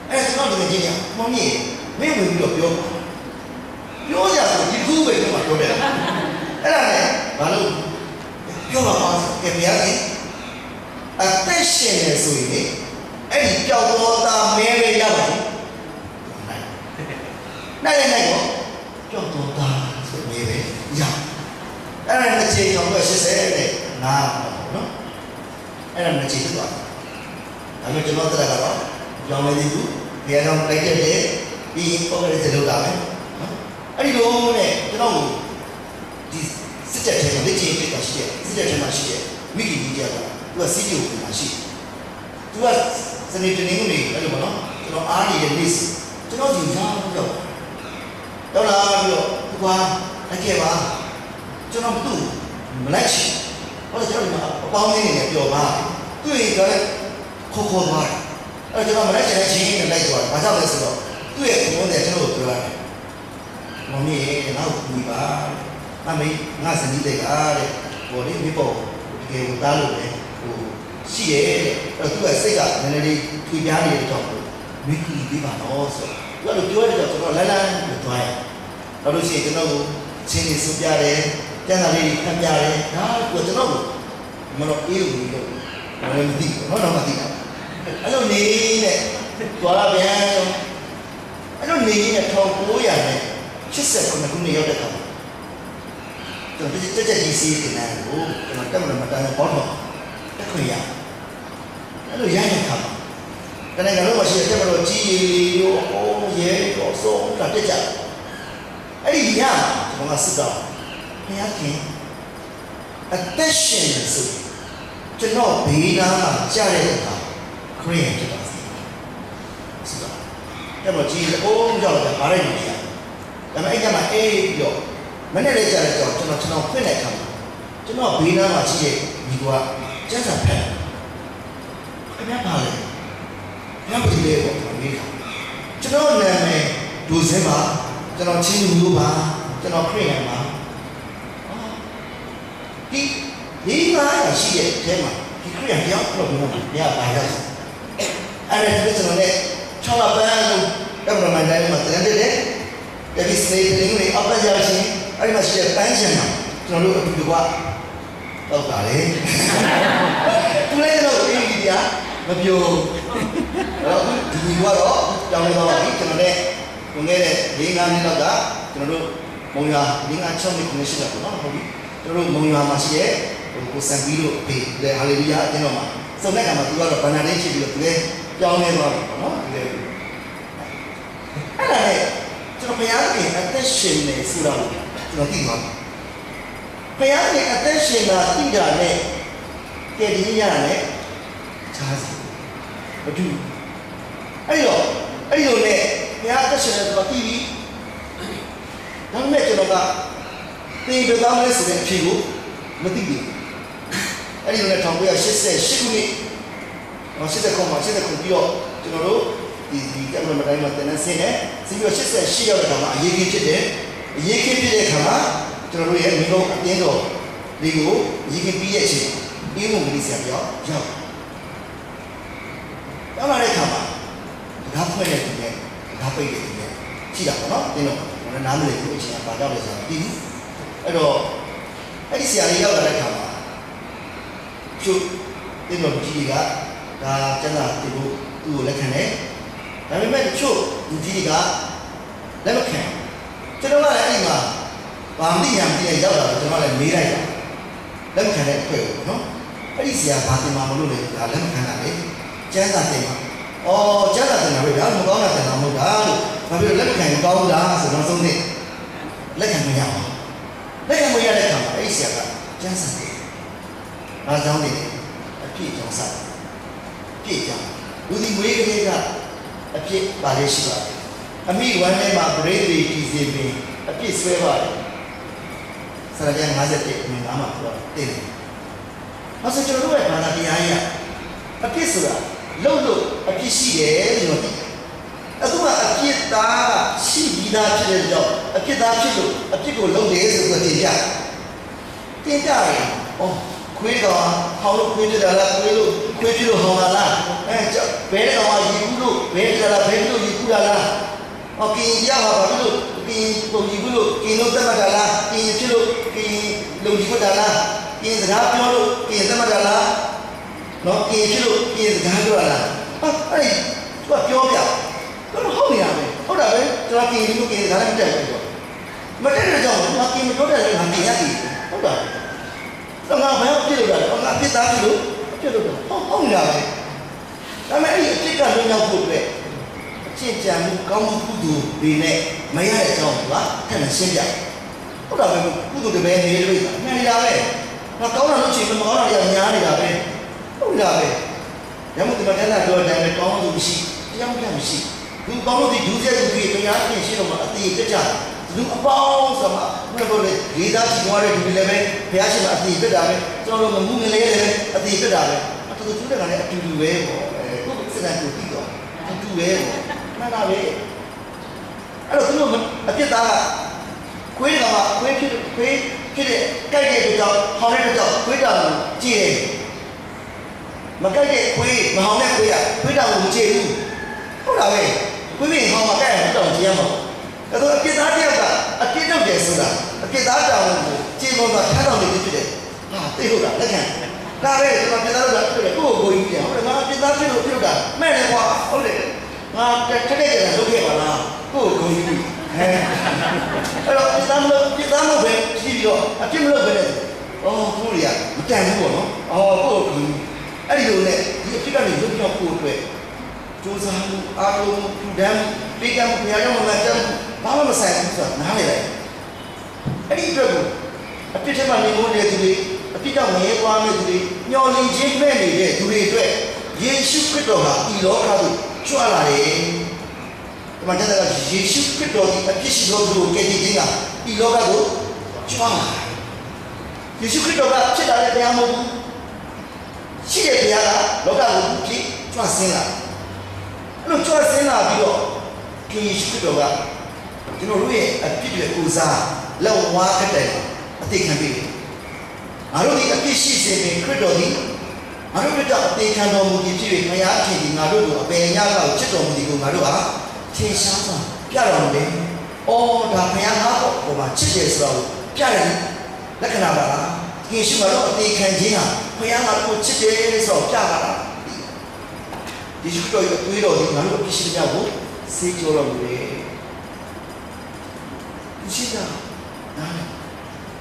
အဲ့ကျွန်တော်ဒီချင်းကမောင်ကြီးမင်းဝင်ပြီးတော့ပြောကြဆိုဒီခုပဲကျွန်တော်ပြောတယ်အဲ့ဒါနဲ့ဘာလို့ပြောပါ့ကဲဘုရားကြီးအသက်ရှင်နေဆိုရင်အဲ့ဒီကြောက်တော်သားမဲပဲရပါဘူးနိုင်တော့ကြောက်တော်သားဆိုမဲပဲရအဲ့ဒါနဲ့ချိန်အောင်တော့80နဲ့နားနော်အဲ့ဒါနဲ့ချိန်သွားဒါပေမဲ့ကျွန်တော်တက်တာကတော့ကြောင်းလေးကူဘယ်အောင်လိုက်တဲ့ဒီပုံစံတွေလောက်တာပဲနော်အဲ့ဒီလိုနဲ့ကျွန်တော်ဒီစစ်တပ်ထဲမှာလက်ကျင်းပြတာရှိတယ်စစ်တပ်ထဲမှာရှိတယ်မိခင်ကြီးကသူကစီးကြိုမှာရှိသူကစနေတနင်္ဂနွေအဲ့လိုပေါ့နော်ကျွန်တော်အားရတဲ့ list ကျွန်တော်ဒီရောင်းတော့လာပြီးတော့ဒီကွာလိုက်ခဲ့ပါကျွန်တော်သူ့မလိုက်ချင်ဟောကျွန်တော်အပေါင်းလေးနေပြောပါတွေ့ရင်တော့ခေါ်သွားတယ်အဲ့ကျွန်တော်မလိုက်ချင်တဲ့ချင်းနဲ့လိုက်သွားတယ်ဘာကြောင့်လဲဆိုတော့သူ့ရဲ့ဘုံနဲ့ကျွန်တော်ပြောရတယ်မမီးနောက်ပြီးပါအမေငါစနေတဲ့ကားတဲ့ဟိုလေးမိဖို့ဒီကေကိုတားလို့လေဟိုရှိရဲ့အဲ့သူ့ရဲ့စိတ်ကနည်းနည်းလေးထွေပြားနေတဲ့ကြောင့်မိကီပြီးပါတော့ဆိုတော့သူပြောရတော့ကျွန်တော်လန်းလန်းလို့သွားရတယ်နောက်လို့ရှိရင်ကျွန်တော်ကိုချင်းနေစုပြတယ်ကျန်တာလေးဖတ်ပြတယ်ဒါကကျွန်တော်ကိုမလို့အေးလို့လို့မသိဘူးတော့မသိတာအဲ့လိုနေနဲ့သွားလာပြန်အဲ့လိုနေနဲ့1900နဲ့89ခုနှစ်ရောက်တဲ့အခါကျွန်တော်တက်ကြီးစီးတင်တယ်ကိုကျွန်တော်တက်မလို့မတန်းဘောတော့တက်ခွင့်ရအဲ့လိုရတဲ့အခါတနေ့ကတော့မရှိတဲ့တက်မလို့ကြီးရောအိုးရဲတော့ဆုံးတာတက်ကြအဲ့ဒီရကျွန်တော်ကစစ်တော့ဘုရားခင်အသက်ရှင်နေစို့ကျွန်တော်ဘေးနားမှာကြားတဲ့အခါခရီးရင်ဖြစ်ပါစေစစ်တော့တက်မလို့ကြီးအိုးကြောက်တယ်ဘာလိုက်နေလဲဒါပေမဲ့အဲ့ကျမှအေးပြီးတော့မနေ့လေးကြားတဲ့ကြောင့်ကျွန်တော်ဖွင့်တဲ့အခါမှာကျွန်တော်ဘေးနားမှာရှိတဲ့ဒီကွာကျန်းစာဖက်ခင်ဗျားပါလေခင်ဗျားပြည်လေးပေါ့မေးတာကျွန်တော်နာမည်ဒူစင်းပါကျွန်တော်ချင်းလူမျိုးပါကျွန်တော်ခရစ်ယာန်ပါဒီ900ရှိတဲ့အဲမှာဒီခရစ်ယာန်ကြောင့်တော့ဘယ်မှာညပါရအောင်အဲ့ဒါကျွန်တော်လည်း6လပန်းလို့တက်မမှန်တိုင်းမှာတန်းတဲ့ဒီစနေလေးတွေအပ္ပရာချင်းအဲ့ဒီမှာရှိတဲ့ပန်းချင်မှာကျွန်တော်တို့အတူတူကတော့ပါလေသူလည်းတော့ဒီဒီကမပြောတော့ဒီကတော့ကြောင်းနေတော့ပြီကျွန်တော်လည်းဝင်ခဲ့တဲ့4-5နှစ်လောက်ကကျွန်တော်တို့မုံရွာ5-6နှစ်ခုရှိတာပေါ့နော်ဟုတ်ပြီကျွန်တော်တို့မုံရွာမှာရှိတဲ့ကိုစံပြီးလို့ဒီလေဟာလေလုယာအတင်းတော်မှာစုံတဲ့ကံမှာသူကတော့ဗန္နာလေးဖြစ်ပြီးတော့သူလည်းကြောင်းနေသွားပြီပေါ့နော်ဒီလေအဲ့ဒါနဲ့ကျွန်တော်ဘုရားခင်အသက်ရှင်နေဆိုတော့ကျွန်တော်သိသွားတယ်ဘုရားခင်အသက်ရှင်တာသိတာနဲ့ကဲဒီရနဲ့ခြားစီမတူအဲ့လိုနဲ့ဘုရားအသက်ရှင်တယ်ဆိုတော့သိပြီဒါပေမဲ့ကျွန်တော်ကသိကြသားမဲဆိုတဲ့အဖြစ်ကိုမသိဘူးအဲ့ဒီနဲ့1988ခုနှစ်89ခုပြီးတော့ကျွန်တော်တို့ဒီကံမတိုင်းမှာတင်နေစင်းနဲ့စီပြီး88ရောက်တဲ့ခါမှာအရေးကြီးဖြစ်တယ်အရေးကြီးဖြစ်တဲ့ခါမှာကျွန်တော်တို့ရဲ့မိဘအတင်းတော်လေးကိုအရေးကြီးပြီးရဲ့အချိန်ပြီးမှုမလေးဆရာပြောရောက်လာတဲ့ခါမှာငါဖွဲ့တဲ့သူနဲ့ငါပိတ်တဲ့သူနဲ့ရှိတာပေါ့နော်တင်းတော်နားမလည်ဘူးအချိန်ကဘာကြောင့်လဲဆိုတော့ပြီးအဲ့တော့အဲ့ဒီဆရာလေးရောက်လာတဲ့ခါမှာသူတင်းတော်ကြီးကဒါကျန်တာသူ့ကိုလက်ခံတယ်ဒါပေမဲ့တချို့လူကြီးကလက်မခံကျွန်တော်ကလည်းအဲ့ဒီမှာဗာမတိရံပြည့်ရောက်လာတော့ကျွန်တော်လည်းမေးလိုက်တာလက်မခံတဲ့အဖွဲ့ကိုနော်အဲ့ဒီဆရာဘာတင်မှာမလို့လဲဒါလက်မခံတာလေကျန်းစာတင်မှာကျန်းစာတင်တာပဲဗျာမကောင်းတာတင်တာမဟုတ်တာလို့ဘာဖြစ်လို့လက်မခံကောင်းလားဆိုတော့ဆုံးနေလက်ခံမရအောင်လက်ခံမရတဲ့အခါမှာအဲ့ဒီဆရာကကျန်းစာတင်ဘာကြောင့်လဲအပြည့်ကြောင့်စားပြည့်ကြောင့်လူဒီမွေးကလေးကအပြစ်ပါလေရှိပါတယ်အမိဝမ်းထဲမှာပရိသေတီစီပင်အပြစ်ဆွဲပါတယ်ဆရာကျမ်း51မြင်သားမှာပြောတယ်။ဘာလို့ကျွန်တော်တို့ရဲ့ဘာသာတရားကြီးကအပြစ်ဆိုတာလို့အပြစ်ရှိတယ်လို့ပြောတယ်။အခုကအပြစ်သားရှိပြီးသားဖြစ်တဲ့ကြောင့်အပြစ်သားဖြစ်လို့အပြစ်ကိုလုပ်တယ်ဆိုတော့တင်ပြတယ်။ခွေးကောင်ဟောင်းလို့ခွေးကြတာလားခွေးပြလို့ဟောင်းတာလားဘဲကောင်ကရီကူးလို့ဘဲကြတာဘဲလို့ရီကူးတာလားကင်းရပါဘာလို့ကင်းပုံရီကူးလို့ကင်းလို့တတ်မှတ်တာလားကင်းဖြစ်လို့ကင်းလုံကြီးဖတ်တာလားကင်းစကားပြောလို့ကင်းတတ်မှတ်တာလားနော်ကင်းဖြစ်လို့ကင်းစကားပြောတာလားအဲ့ဒီသူကပြောပြတော့ဟုတ်နေရမယ်ဟုတ်တာပဲကျွန်တော်ကင်းလို့ကင်းစကားလည်းမတက်ဘူးတော့မတက်တဲ့ကြောင့်ငါကင်းမပြောတဲ့လည်းငါကင်းရတယ်ဟုတ်တာတော့ငါဘာလို့ပြစ်လို့လဲငါပြစ်သားပြီလို့ပြစ်လို့ဟုတ်နေတာပဲဒါပေမဲ့အဲ့ဒီအဖြစ်ကလွန်ရောက်ဖို့အတွက်အကျင့်ကြံမှုကောင်းမှုကုသိုလ်တွေနဲ့မရတဲ့အကြောင်းကထပ်မရှင်းပြဟုတ်တာပဲကုသိုလ်တွေပဲနေလို့မှန်နေတာပဲငါကောင်းတာလို့ချိန်မကောင်းတာတွေကများနေတာပဲဟုတ်တာပဲရမို့ဒီမှာတန်းတာပြောတယ်ကောင်းမှုမရှိတရားမှုမရှိ လူပေါင်းလို့ဒီဒုစရိုက်သူကြီးတရားပြင်ရှင်းတော့မှအတိတက်ကြလူအပေါင်းဆိုမှဘယ်လိုလဲလေးသားကြည့်သွားတဲ့လူတွေလည်းပဲဘုရားရှင်ကအတိတက်တာပဲကျွန်တော်တို့ငမှုငလေးလည်းအတိတက်တာပဲအတူတူတဲ့ကလည်းအတူတူပဲပေါ့ကိုယ်စတဲ့ကိုပြီးတော့အတူတူပဲမှန်တာပဲအဲ့တော့သူတို့အပြစ်သားကခွေးကမှခွေးဖြစ်တဲ့ကြိုက်တဲ့ကြောင့်ဟောင်းတဲ့ကြောင့်ခွေးတောင်ကြည့်တယ်မကြိုက်တဲ့ခွေးမဟောင်းတဲ့ခွေးကခွေးတောင်ကိုမကြည့်ဘူးဟုတ်လားပဲခွေးမင်းဟောင်းမှာကြိုက်ရင်တောင်ကြည့်ရမှာအဲ့တော့အပြစ်သားတယောက်ကအပြစ်လုပ်တယ်ဆိုတာအပြစ်သားတောင်ကိုကြည့်ပေါ်မှာထားတော်နေဖြစ်တယ်ဟာသိဟုတ်လားလက်ခံဒါပဲကျွန်တော်ပြစ်သားလို့ဖြစ်တယ်ကိုယ့်ကိုယ်ကြီးပြန်ဟုတ်တယ်ငါပြစ်သားဖြစ်လို့ဖြစ်တာမဲ့တယ်ကွာဟုတ်တယ်ငါတက်တဲ့ကြတာလုပ်ခဲ့ပါလားကိုယ့်ကိုယ်ကြီးအဲ့တော့ပြစ်သားမပဲရှိပြီးတော့အပြစ်မလုပ်ပဲနဲ့အော်ကိုရီးယားမတန်ဘူးပေါ့နော်အော်ကိုယ့်ကိုယ်အဲ့ဒီလိုနဲ့ဒီအဖြစ်ကနေလွတ်မြောက်ဖို့အတွက်စူးစမ်းမှုအားလုံးထူထမ်းပြေးကမှုဘုရားကြောင့်လာကြမှုဘာမှမဆိုင်ဘူးဆိုတာနားလေလိုက်အဲ့ဒီအတွက်ကိုအပြစ်ထဲမှာနေဖို့တဲ့သူတွေအပြစ်ကြောင့်ငရဲသွားမဲ့သူတွေမျောလင်းခြင်းမဲ့နေတဲ့သူတွေအတွက်ယေရှုခရစ်တော်ဟာဒီလောကသို့ကြွလာတယ်ဒီမှာတက်တာယေရှုခရစ်တော်ဒီအပြစ်ရှိသောသူကိုကယ်တင်ခြင်းကဒီလောကကိုကြွလာယေရှုခရစ်တော်ကဖြစ်လာတဲ့တရားမဟုတ်ဘူးရှိတဲ့တရားကလောကကိုဖြစ်ကြွဆင်းလာအဲ့လိုကြွဆင်းလာပြီးတော့ယေရှုခရစ်တော်ကကျွန်တော်တို့ရဲ့အပြစ်တွေကိုစားလောက်ဝါးခဲ့တဲ့အသေးခံပြီးငါတို့ဒီအပြစ်ရှိစေတဲ့ခရစ်တော်ဒီငါတို့တို့အသေးခံတော်မူပြီးဖြစ်၍ဘုရားခင်ဒီငါတို့ကိုအပယ်ညလောက်ချစ်တော်မူဒီကိုငါတို့ဟာထင်ရှားစွာပြတော်မူတယ်။အော်ဒါဘုရားငါ့ကိုမှာချစ်တယ်ဆိုတော့ပြတယ်လက္ခဏာပါလား။ယေရှုကတော့အသေးခံခြင်းဟာဘုရားငါ့ကိုချစ်တယ်ဆိုတော့ပြပါလား။ယေရှုတော်ရဲ့တွေးတော်ဒီငါတို့အပြစ်ရှိတဲ့ကိုစေးကြောတော်မူတယ်။ရှိတာ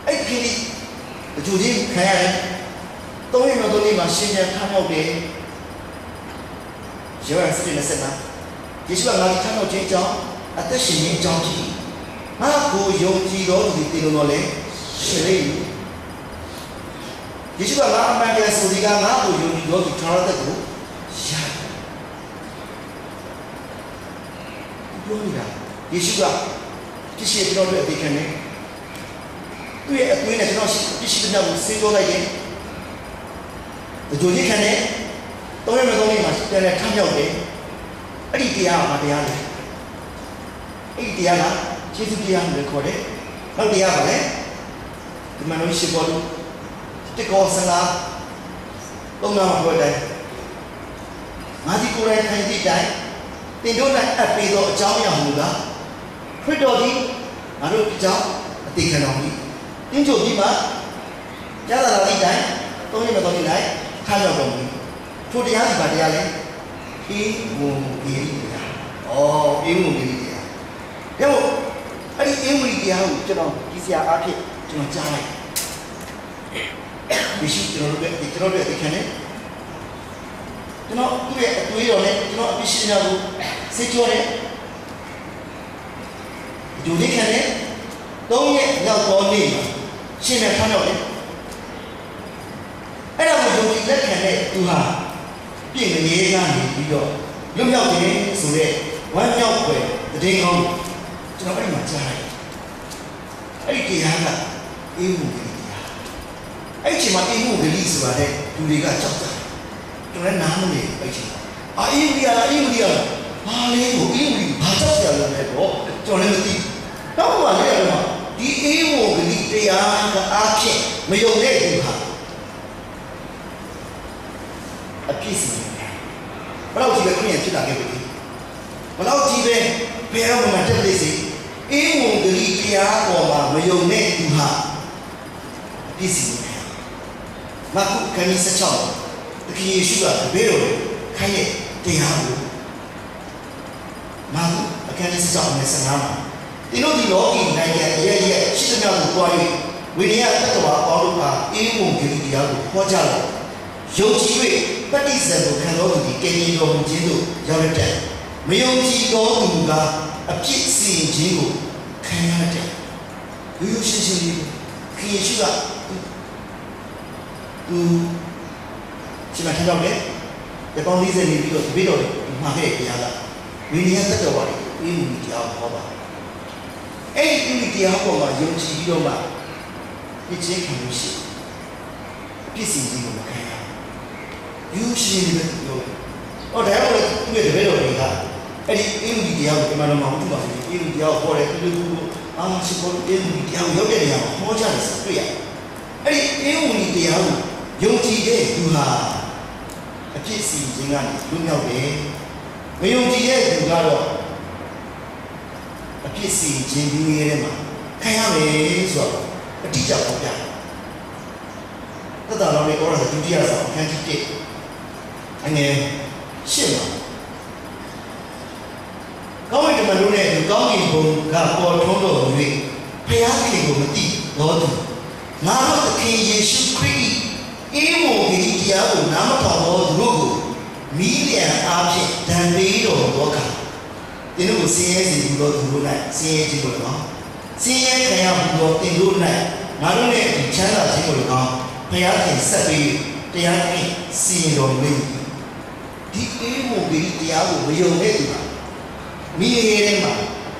အဲ့ဒီအကျိုးကြီးခံရတယ်။သုံးရမတော်လေးမှာရှင်းပြထားတော့တယ်။ယေရစတိနဲ့ဆက်တာယေရှုကငါ့ထမ်းတော်ခြင်းကြောင့်အသက်ရှင်ခြင်းကြောင့်ဖြစ်ငါကိုယုံကြည်တော်သူတည်လို့လေရှင်လေယေရှုကငါအမှန်တရားဆိုဒီကငါကိုယုံကြည်တော်သူထားတဲ့ကိုရတယ်ပြောနေတာယေရှုကပြည့်စုံတော်ရဲ့အသေးခံနေသူ့ရဲ့အသွေးနဲ့ကျွန်တော်ပြည့်စုံတဲ့ကိုစေးကြောလိုက်တယ်အကျိုးကြီးခံနေသုံးရမသုံးလေးမှာပြန်လဲထမ်းမြောက်တယ်အဲ့ဒီတရားကတရားလေအဲ့ဒီတရားကကျေးဇူးတရားလို့ခေါ်တယ်နောက်တရားပါလေဒီမှာလို့ရှိပေါ်လို့တကောစလာသုံးနာမှာပြောတယ်ငါဒီကိုယ်တိုင်ခံသိတိုင်းတင်တို့နဲ့အပ်ပြီးတော့အကြောင်းအရာမူတာခရစ်တော်ဒီငါတို့အကြောင်းအသေးခံတော်မူတင်းချုပ်ဒီမှာကျမ်းစာတော်ဒီတိုင်းသုံးရမသုံးလေးတိုင်းထမ်းမြောက်တော်မူထိုတရားဒီပါတရားလေအေးဝံဂေလိတရားအေးဝံဂေလိတရားဒါမို့အဲ့ဒီအေးဝံဂေလိတရားကိုကျွန်တော်ဒီဆရာအားဖြင့်ကျွန်တော်ကြားလိုက်ဒီရှိကျွန်တော်တို့ဒီခံနေကျွန်တော်သူ့ရဲ့အတွေးတော်နဲ့ကျွန်တော်အပြစ်ရှိများကိုစိတ်ကြောနဲ့ဒီလိုခံနေသုံးရက်ရောက်တော်နေ့မှာရှင်းနေထားတော့လေအဲ့ဒါကိုယုံကြည်လက်ခံတဲ့သူဟာပြည့်ငရေကနေပြီးတော့လွတ်မြောက်တယ်ဆိုတဲ့ဝမ်းမြောက်ွယ်တည်င်းကောင်းကျွန်တော်အဲ့ဒီမှာကြားလိုက်အဲ့ဒီတရားကအေးမှုဂလိတရားအဲ့ဒီချိန်မှာအေးမှုဂလိဆိုတာတဲ့လူတွေကကြောက်တာကျွန်တော်လည်းနားမနေအဲ့ချိန်အေးမှုတရားအေးမှုတရားဘာလဲကိုအေးမှုဘာကြောက်ကြလဲတော့ကျွန်တော်လည်းမသိတော့မှလည်းအဲ့မှာဒီအေးမှုဂလိတရားကအားဖြင့်မယုံတဲ့သူဟာအပြည့်စုံဘယ်လောက်ကြီးပဲခရီးဖြစ်လာခဲ့ပြီဘယ်လောက်ကြီးပဲဘယ်တော့မှတက်လေစီအေးဝင်ဂရီတရားပေါ်မှာမယုံတဲ့သူဟာအပြည့်စုံတယ်မကုခဏစချောင်းတခီယေရှုကဘေးတော်ခိုင်းတဲ့တရားကိုမကုအခဏစချောင်းနဲ့ဆန္ဒမှာဒီလိုဒီလောကီနိုင်ငံရဲ့ရှိသမျှကိုတွား၍ဝိညာဉ်တက္ကဝါပေါင်းတို့ကအေးဝင်ဂရီတရားကိုဟောကြားတယ်ယုံကြည်၍ပဋိစ္စံကိုခံတော်သူဒီကယ်တင်တော်မူခြင်းတို့ရောက်တဲ့မယုံကြည်တော်သူကအပြစ်စီရင်ခြင်းကိုခံရတဲ့ရိုးရိုးရှင်းရှင်းလေးခရီးရှိကသူချိန်မှထတော့လေဒီပေါင်း40နေပြီးတော့တပည့်တော်တွေမှာခဲ့တရားက ဝိညာဉ်တက်တော်ပါလေအေးမူတရားဟောပါအဲ့ဒီတရားဟောမှာယုံကြည်ပြီးတော့မှပြည့်ချင်းခံလို့ရှိပြည့်စည်ခြင်းကိုမခံရယူရှိနေတယ်လို့ဟောတရားဟောတဲ့သူရဲ့တပည့်တော်တွေကအဲ့ဒီအေးမူတရားကိုဒီမှာတော့မဟုတ်ပါဘူးအေးမူတရားကိုဟောတယ်သူတို့အာရှိဖို့အေးမူတရားကိုရောက်တဲ့နေရာမှာဟောကြတယ်ဆိုတွေ့ရတယ်အဲ့ဒီအေးမူတရားကိုယုံကြည်တဲ့သူဟာအပြည့်စည်ခြင်းကနေလွတ်မြောက်တယ်မယုံကြည်တဲ့သူကတော့အပြည့်စည်ခြင်းဒီနေရာမှာခံရမယ်ဆိုတော့အတိအကျပေါ်ပြတယ်သက်တာတော်လေးဩရဒုတိယဆောင်အခန်းကြီး1အငယ်8မှာကောင်းကင်တမန်တို့နဲ့ကောင်းကင်ဘုံကပေါ်ထွန်းတော်မူ၍ဖျားခင်ကိုမသိတော်သူငါတို့သခင်ယေရှုခရစ်အေးမိုဂီတရားကိုနားမထောင်တော်သူတို့ကိုမိလျံအားဖြင့်ဒဏ်ပေးတော်သောအခါသင်တို့ကိုဆင်းရဲစေတော်သူတို့၌ဆင်းရဲခြင်းကို၎င်းဆင်းရဲခံရမှုသောသင်တို့၌ငါတို့နဲ့ချမ်းသာခြင်းကို၎င်းဖျားခင်ဆက်ပြီးတရားဖြင့်စီရင်တော်မူ၏ဒီအေးမိုဂီတရားကိုမယုံတဲ့သူဟာမိရေထဲမှာ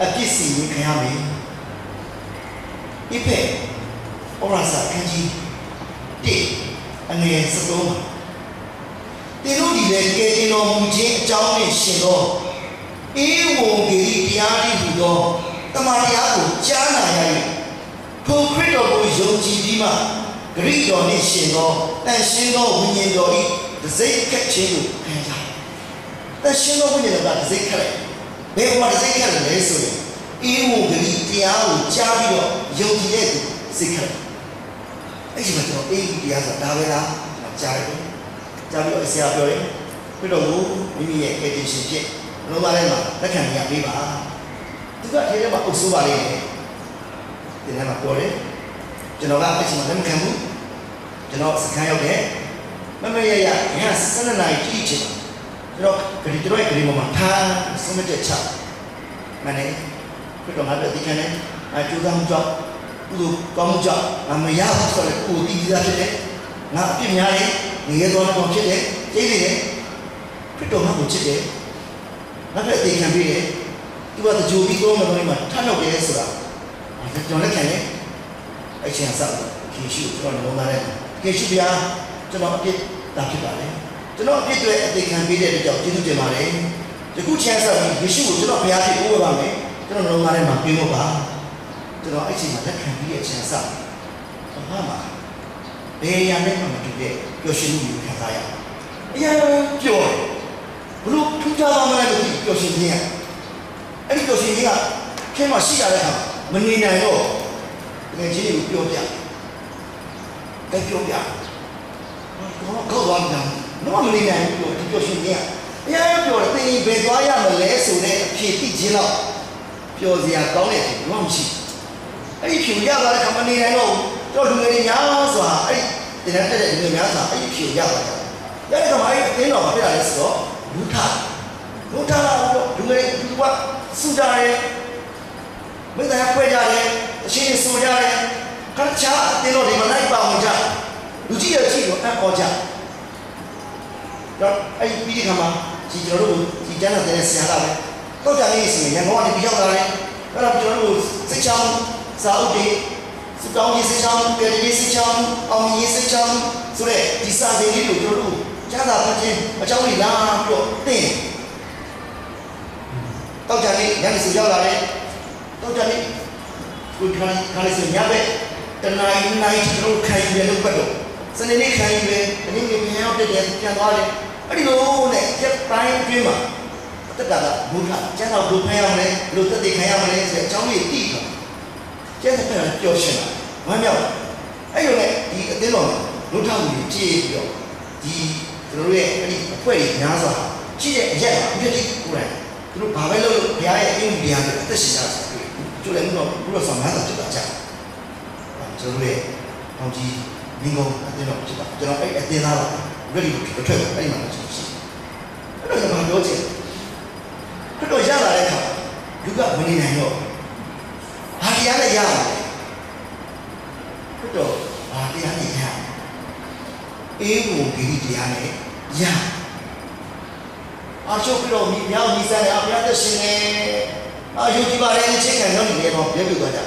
အပြစ်စီရင်ခံရမယ်။ဤဖက်ဩရစာခန်းကြီး1အငယ်13မှာသင်တို့ဒီလေကဲတင်တော်မူခြင်းအကြောင်းနဲ့ရှင်သောအေဝံဂေလိတရားဤဟူသောတမန်တရားကိုကြားနာရ၏ထိုခရစ်တော်ကိုယုံကြည်ပြီးမှဂရိတော်နှင့်ရှင်သောတန်ရှင်းသောဝိညာဉ်တော်၏တစိ့ခက်ခြင်းကိုခံကြ။တန်ရှင်းသောဝိညာဉ်တော်ကတစိ့ခက်လိုက်ဘယ်မှာစိတ်ခက်လဲဆိုရင်အေးဝဂလိတရားကိုကြားပြီးတော့ယုံကြည်တဲ့သူစိတ်ခက်အဲ့ဒီမှာကျွန်တော်အေးတရားဆိုတာဒါပဲလားကြားတယ်ကြားပြီးတော့ဆရာပြောတယ်ပြီးတော့မိမိရဲ့ education ဖြစ်လုံးသားထဲမှာလက်ခံရပေးပါသူကထဲထဲမှာအုပ်စိုးပါလိမ့်မယ်ဒီထဲမှာပြောတယ်ကျွန်တော်ကအဲ့ဒီမှာလက်မခံဘူးကျွန်တော်စခန်းရောက်တယ်မမရရည7 နာရီကြည့်ချင်ကျွန်တော်ဂရီတို့ရဲ့ဂရီပေါ်မှာထားစမတဲ့ချမနေ့ပြတော့ငါတို့ဒီကနေ့အကျိုးဆောင်ကြောင့်သူ့ကောင်းကြောင့်ငါမရဘူးဆိုတော့ကိုတီးသားဖြစ်တယ်ငါအပြစ်များတယ်ငရေတော်တော်ဖြစ်တယ်ကျိနေတယ်ပြတော့ငါကိုချစ်တယ်ငါတို့အသေးခံပြီးတယ်သူကတကြိုပြီးကောင်းတဲ့မှာထနောက်တယ်ဆိုတာကျွန်တော်လက်ခံတယ်အချင်းဆောက်ခေရှိကျွန်တော်လုံးသားတယ်ခေရှိပြာကျွန်တော်အပြစ်တာဖြစ်ပါလေကျွန်တော်အပြစ်တွေအသေးခံပေးတဲ့အတွက်ကြောင့်ကျေးဇူးတင်ပါတယ်ဒီခုချမ်းဆောက်ယေရှုကိုကျွန်တော်ဘုရားဖြစ်ကိုးဝဲပါမယ်ကျွန်တော်လုံးသားထဲမှာပြေလို့ပါကျွန်တော်အဲ့ချိန်မှာလက်ခံပြီးတဲ့ချမ်းဆောက်ဘာမှဘယ်ရမ်းမှမတူတဲ့ပျော်ရွှင်မှုကိုခံစားရအရာပျော်တယ်ဘလို့ထူးခြားမှလည်းပျော်ရွှင်ခြင်းအဲ့ဒီပျော်ရွှင်ခြင်းကခဲမှာရှိရတဲ့အခါမနေနိုင်တော့ငယ်ချင်းကိုပြောပြအဲ့ပြောပြကောက်သွားတယ်တော့မနေနိုင်ဘူးဒီပျော်ရွှင်ခြင်းအရာပျော်တယ်သင်ဘယ်သွားရမလဲဆိုတဲ့အဖြေသိခြင်းတော့ပျော်စရာကောင်းတဲ့ဘာမှမရှိအဲ့ဒီဖြေရလာတဲ့ခါမနေနိုင်တော့လူငယ်တွေများစွာအဲ့ဒီတင်တဲ့လူငယ်များစွာအဲ့ဒီဖြေရလာတယ်အဲ့ဒီတော့အဲ့ဒီအတင်းတော်မပြရလဲဆိုတော့လူထားတော့လူငယ်တွေကစူကြတယ်မိသားဖွဲ့ကြတယ်အရှင်းစူကြတယ်ခါချာအတင်းတော်ဒီမှာလိုက်ပါဝင်ကြလူကြီးရဲ့ကြီးကိုအံ့ဩကြတော့အဲ့ဒီပြီးဒီခါမှာဒီကျွန်တော်တို့ဒီကျမ်းစာတဲ့ဆရာကလည်းတော့ကြနေစီရန်ကုန်ကနေပြောင်းလာတယ်အဲ့တော့ကျွန်တော်တို့စိတ်ချောင်းစာအုပ်တွေစတောင်းကြီးစိတ်ချောင်းကြည်ကြီးစိတ်ချောင်းအောင်ကြီးစိတ်ချောင်းဆိုတဲ့ဒီစာပေလေးကိုကျွန်တော်တို့ကျမ်းစာဖတ်ခြင်းအကြောင်းလေးလာပြီးတော့သင်တော့ကြနေညနေစီရောက်လာတယ်တော့ကြနေကိုခါလေးစညဘက်တနိုင်ကျွန်တော်ခိုင်ရလို့ပတ်တော့စနေနေ့ခိုင်ရတနေ့နေ့ပြန်ရောက်တဲ့ပြန်သွားတယ်အဲ့ဒီလိုနဲ့ချက်တိုင်းအတွင်းမှာတက်ကဘုရားကျမ်းတော်ဘုဖန်ရမလဲလို့တက်တည်ခံရမလဲဆိုတဲ့အကြောင်းလေးသိတာကျမ်းစာပြန်ပျော်ရွှင်လာဝမ်းမြောက်အဲ့လိုနဲ့ဒီအသင်းတော်လူထောင်ကြီးကြည့်ပြီးတော့ဒီကျွန်တော်ရဲ့အဲ့ဒီအဖွဲ့ကြီးများစွာရှိတဲ့အရက်မှာပြည့်တိကိုယ်တိုင်သူတို့ဘာပဲလုပ်လို့ဘုရားရဲ့အင်းဒီရားကအသက်ရှင်ကြတာဆိုပြီးကျိုးလည်းမလို့ဘုရားဆောင်များစွာဖြစ်တာကြာကျွန်တော်ရဲ့ပေါင်းကြီးမင်းကောင်အသင်းတော်ဖြစ်တာကျွန်တော်အဲ့အသင်းသားပါready ကိုထွက်တယ်အဲ့ဒီမှာကျွန်တော်ရှိအဲ့တော့ဘာပြောချင်ခရစ်တော်ရလာတဲ့အခါလူကမနေနိုင်တော့ဘာတရားနဲ့ရတယ်ခရစ်တော်ဘာတရားနဲ့ရအေးကိုဂိရိတရားနဲ့ရ ချုပ်ပြီးတော့မြောက်ညီစံတယ်ဘုရားသက်ရှင်နေယုံကြည်ပါတယ်အချိန်ခံရောက်နေတယ်တော့ပြည့်ပြည့်သွားကြ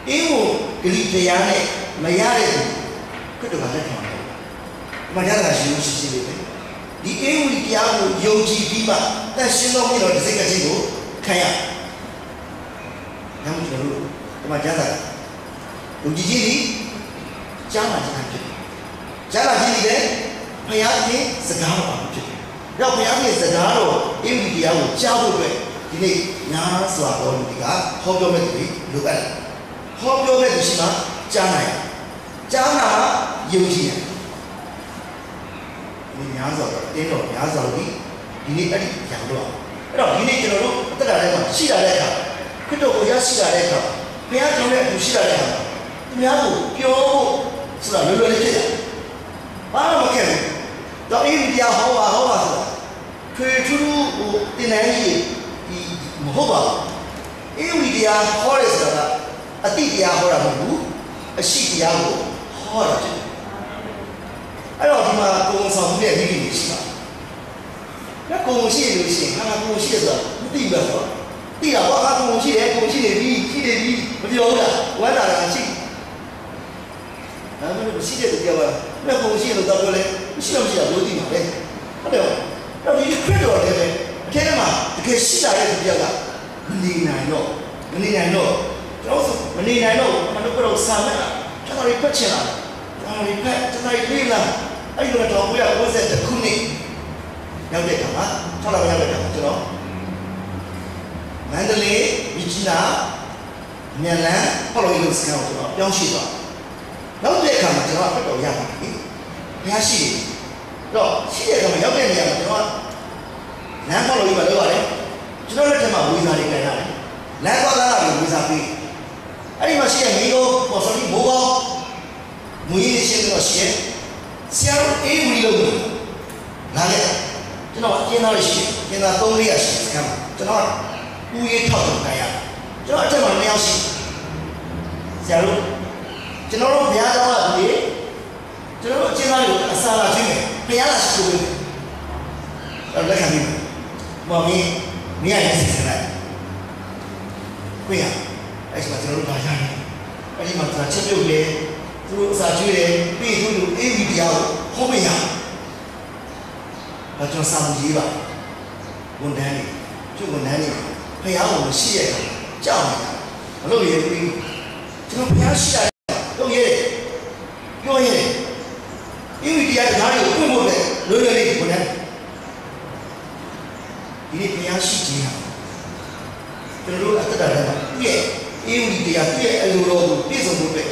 အင်းကိုဂလိတရားနဲ့မရတဲ့သူခရစ်တော်ကလက်ခံတယ်။မကြတာရှိလို့ရှိသေးတယ်။ဒီအင်းဝီတရားကိုယုံကြည်ပြီးမှတန်ရှင်းသောမြတ်တော်တစ်စိတ်ကချင်းကိုခံရ။နောက်ကျွန်တော်တို့ဒီမှာကြတာယုံကြည်ခြင်းဒီကြားလာခြင်းဖြစ်တယ်။ကြားလာခြင်းဒီလေဘုရားရှင်စကားတော်ဖြစ်တယ်။တော့ဘုရားရှင်စကားတော်အင်းဝီတရားကိုကြားဖို့အတွက်ဒီနေ့ညာစွာတော်လူတွေကဟောပြောမဲ့သူတွေလိုအပ်တယ်။ဟောပြောမဲ့သူရှိမှကြားနိုင်ကြားနာယုံကြည်တယ်ဒီများစွာတော့တင်းတော်များစွာဒီနေ့အဲ့ဒီကြောင်တော့အဲ့တော့ဒီနေ့ကျွန်တော်တို့အသက်တာထဲမှာရှိလာတဲ့အခါခရစ်တော်ကိုရရှိလာတဲ့အခါဘုရားကြောင့်လည်းအတူရှိလာတဲ့အခါသူများကိုပြောဖို့ဆိုတာလွယ်လွယ်လေးဖြစ်တယ်ဘာမှမခဲ့ဘူးတော့အေးတရားဟောပါဆိုတာထွေထူးဟိုတင်နေကြီးဒီမဟုတ်ပါဘူးအေးဝီတရားဟောရဲဆိုတာအတိတရားဟောတာမဟုတ်ဘူးအရှိတရားကိုဟောတာဖြစ်တယ်အဲ့တော့ဒီမှာကိုယ်ဆောင်မှုရဲ့မိမိရှိတာလက်ကိုယ်ရှိလို့ရှိရင်ဟာကိုယ်ရှိဆိုတာမသိဘူးဆိုသိတာဘာကကိုယ်ရှိတယ်ကိုယ်ရှိနေပြီရှိနေပြီမပြောဘူးလားဝမ်းသာတာရှိဒါမှမဟုတ်ရှိတဲ့တရားကလက်ကိုယ်ရှိလို့တော့ပြောလဲရှိတော့ရှိတာလို့သိမှာပဲဟုတ်တယ်တော့ဒီခရစ်တော်လည်းပဲအထက်ထဲမှာတကယ်ရှိတာရဲ့တရားကမနေနိုင်တော့ကျွန်တော်ဆိုမနေနိုင်တော့မလို့ကတော့စာမဲ့ကျွန်တော်ဖတ်ချင်တာကျွန်တော်ဖတ်ကျွန်တော်ပြေးလာအဲ့ဒီတော့ဘုရား90ခုနှစ်ရောက်တဲ့အခါမှာ6လရောက်တဲ့အခါမှာကျွန်တော်မန္တလေးမြကြီးနာမြန်လန်းဖော်လို့ရုပ်စကန်ကိုကျွန်တော်ပြောင်းရှိသွားနောက်တဲ့အခါမှာကျွန်တော်ဖတ်တော်ရပါတယ်ဘုရားရှိတယ်တော့ရှိတဲ့အခါမှာရောက်တဲ့နေရာမှာကျွန်တော်လမ်းဖော်လို့ရပါလို့ပါတယ်ကျွန်တော်လက်ထက်မှာဝေစာတွေကန်ရတယ်လမ်းသွားတာကိုဝေစာပေးအဲ့ဒီမှာရှိတဲ့မိကိုပေါ်ဆိုပြီးမိုးကောင်းမွေးရည်ရှင်းတော့ရှိရဲ့ဆရာတို့အေးဝီလို့လာခဲ့ကျွန်တော်အကျဉ်းသားရှိကျဉ်းသား3-4ရာရှိစကမ်းမှာကျွန်တော်ဦးရေးထောက်တော့နိုင်ရကျွန်တော်အထက်မှာ2ယောက်ရှိဆရာတို့ကျွန်တော်တို့ဘုရားကျောင်းကဒီကျွန်တော်တို့အကျဉ်းသားတွေကိုအစာလာချင်းတယ်ဘုရားလာရှိကိုအဲ့လက်ခံပြီးမောင်ကြီးနေရာရေးစလိုက်ခွေးရအဲ့မှာကျွန်တော်တို့ဗာရတယ်အဲ့ဒီမှာကျွန်တော်ချက်ပြုတ်လေသူတို့အစာကျွေးတယ်ပြီးသူတို့အေးဗီတရားကိုဟောမရဘာကျွန်တော်စာမရေးပါဝန်ထမ်းတွေကျုပ်ဝန်ထမ်းတွေဖះကိုမရှိရကြောက်နေတာမလို့ရဘူးကျွန်တော်ဖះရှိရတယ်တော့ရဲပြောရဲအေးဗီတရားတရားတွေကိုပွင့်ဖို့လွယ်လွယ်လေးဝန်ထမ်းဒီနေ့ဖះရှိခြင်းဟာကျွန်တော်တို့အသက်တာထဲမှာပြည့်အေးဝီတရားပြည့်အလိုတော်ကိုပြည့်စုံဖို့အတွက်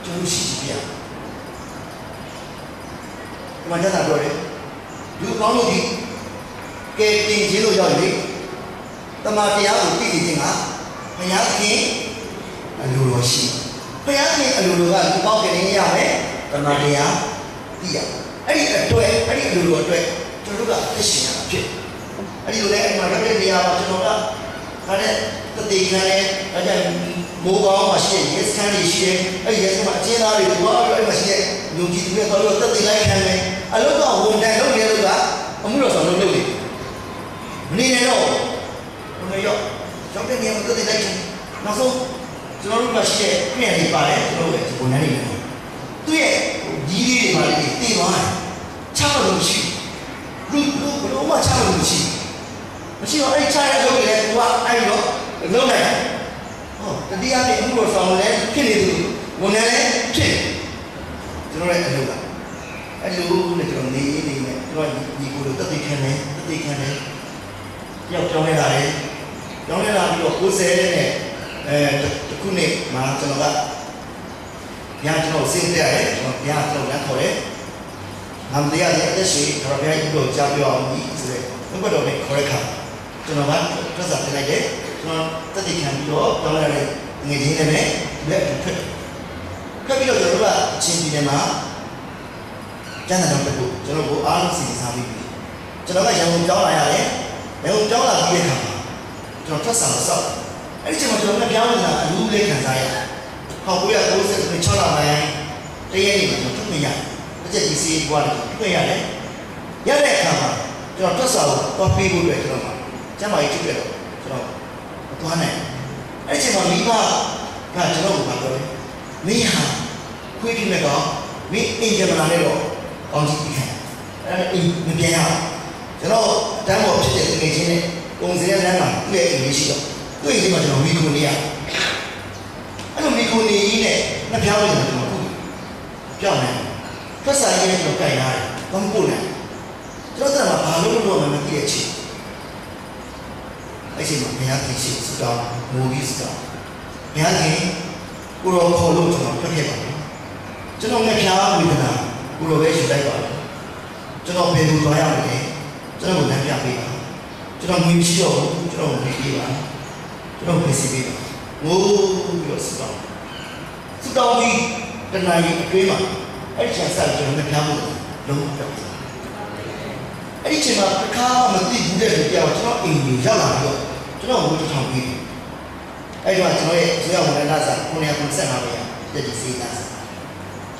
ကျွန်တော်ရှိကြရဒီမှာကြတာပြောတယ်လူကောင်းလို့ဒီကဲတင်ခြင်းလို့ရောက်လေတမန်တရားကိုသိခြင်းကဘုရားခင်အလိုတော်ရှိဘုရားခင်အလိုတော်ကလူပေါင်းကနေရမယ်တမန်တရားသိရအဲ့ဒီအတွက်အဲ့ဒီအလိုတော်အတွက်ကျွန်တော်တို့ကသိရှင်ရတာဖြစ်အဲ့ဒီလိုလေအဲ့မှာတစ်နေရာမှာကျွန်တော်ကခါတဲ့တတိခံနဲ့ဒါကြောင့်မိုးကောင်းမှာရှိတဲ့ yes ခံနေရှိတယ်အဲ့ဒီ yes မှာအကျဉ်းသားတွေဘာလို့အဲ့မှာရှိတဲ့လူကြီးတွေတော့တတိလိုက်ခံတယ်အလုပ်ကဝန်တိုင်လုပ်နေလို့ကအမှုတော်ဆောင်လုပ်နေမနေနဲ့တော့ဘယ်လိုရောက်တဲ့နေရာမှာတတိလိုက်ခံနောက်ဆုံးကျွန်တော်တို့ကရှိတဲ့ပြည်နယ်ပါတယ်ကျွန်တော်တို့ကဝန်ထမ်းတွေသူ့ရဲ့ကြီးလေးတွေပါလေတည်သွားတယ်ချမလို့ရှိလူဘလို့မှချမလို့ရှိမရှိတော့အဲ့ချရတဲ့လုပ်လေသူကအဲ့တော့လုံးလိုက်တတိယနေ့အမှုတော်ဆောင်လည်းဖြစ်နေသူဝန်ထမ်းလည်းဖြစ်ကျွန်တော်လည်းအလုပ်ကအဲ့လိုနဲ့ကျွန်တော်နေနေနဲ့ကျွန်တော်ဒီကိုယ်တတိခံနေရောက်ကြောင်းနေတာလေကြောင်းနေတာပြီးတော့90နဲ့တခုနှစ်မှာကျွန်တော်ကညာကျွန်တော်စင်ပြရတယ်ကျွန်တော်ညာကျွန်တော်လက်ခေါ်တယ်။နာမတရားရဲ့အသက်ရှင်ခရဘိုင်ကိုကြားပြောအောင်ဒီဆိုတဲ့ဘုရားတော်နဲ့ခေါ်ရခါကျွန်တော်ကသက်သာတင်လိုက်တယ်ကျွန်တော်တတိခံပြီးတော့ကြောင်းရတဲ့ငွေချင်းနဲ့လက်ထွက်ပြီးတော့ကျွန်တော်ကအချင်းပြည်နယ်မှာကျန်တဲ့တော့တခုကျွန်တော်ကိုအားလုံးစီစားပြီးကျွန်တော်ကရန်ကုန်ကြောင်းလာရတယ်ရန်ကုန်ကြောင်းလာပြီးတဲ့အခါမှာကျွန်တော်ထွက်ဆောင်ဆောက်အဲ့ဒီချိန်မှာကျွန်တော်ကပြောင်းလာအလူလေးခံစားရတယ်။ဟောကိုရ90နဲ့6လပိုင်းတရက်နေ့မှာကျွန်တော်ထွက်နေရတယ်။တစ်ချက်ကြီးစီးပွားတယ်ထွက်ရတယ်။ရတဲ့အခါမှာ ကျွန်တော်တွက်စာကိုတော့ပေးဖို့အတွက်ကျွန်တော်ကျမ်းမာရေးဖြစ်တယ်ကျွန်တော်သွားနိုင်အဲ့ချိန်မှာမိဘကကျွန်တော်ကိုပြောတယ်မင်းဟာခွေးပြမဲ့ကောင်မင်းအိမ်ကြမလာနဲ့တော့ကောင်းကြည့်ပြီးခိုင်းအဲ့အိမ်မပြန်ရအောင်ကျွန်တော်တန်းပေါ်ဖြစ်တဲ့ငွေချင်းနဲ့ပုံစံနဲ့လမ်းမှာသူ့ရဲ့အိမ်လေးရှိတော့သူ့အိမ်လေးမှာကျွန်တော်မိခိုနေရအဲ့လိုမိခိုနေကြီးနဲ့နှစ်ပြောင်းနေတယ်ကျွန်တော်ပြောင်းနေဖက်ဆိုင်ရဲ့ကျွန်တော်ကြိုက်ရတယ်ဘာမှမပို့နိုင်ကျွန်တော်ကဘာလို့လို့မသိတဲ့ချင်းအဲ့ဒီမှာဘုရားသခင်စတောင်းမိုးကြီးစတောင်းဘုရားခင်ကိုရောခေါ်လို့ကျွန်တော်ပြခဲ့ပါတယ်ကျွန်တော်ငှက်ဖြားဝေဒနာကိုရောပဲယူလိုက်ပါတယ်ကျွန်တော်ဘယ်လိုသွားရမလဲကျွန်တော်ကိုလမ်းပြပေးပါကျွန်တော်ငွေမရှိတော့ဘူးကျွန်တော်ကိုပေးပါကျွန်တော်ပေးစီပေးပါငိုးပြီးတော့စတောင်းပြီးတဏှာကြီးအတွေးမှာအဲ့ဒီချက်ဆက်ကျွန်တော်ငှက်ဖြားမှုလုံးဝပြောက်အဲ့ဒီချိန်မှာအခါမသိဘူးတဲ့လူပြောင်းကျွန်တော်အိမ်ကြီးရောက်လာပြီးတော့ကျွန်တော်ကိုထောင်ပြီးအဲ့တော့ကျွန်တော်ရဲ့ဇေယျဝန်ထမ်းစာ995ပဲတက်ကြည့်စေးတာ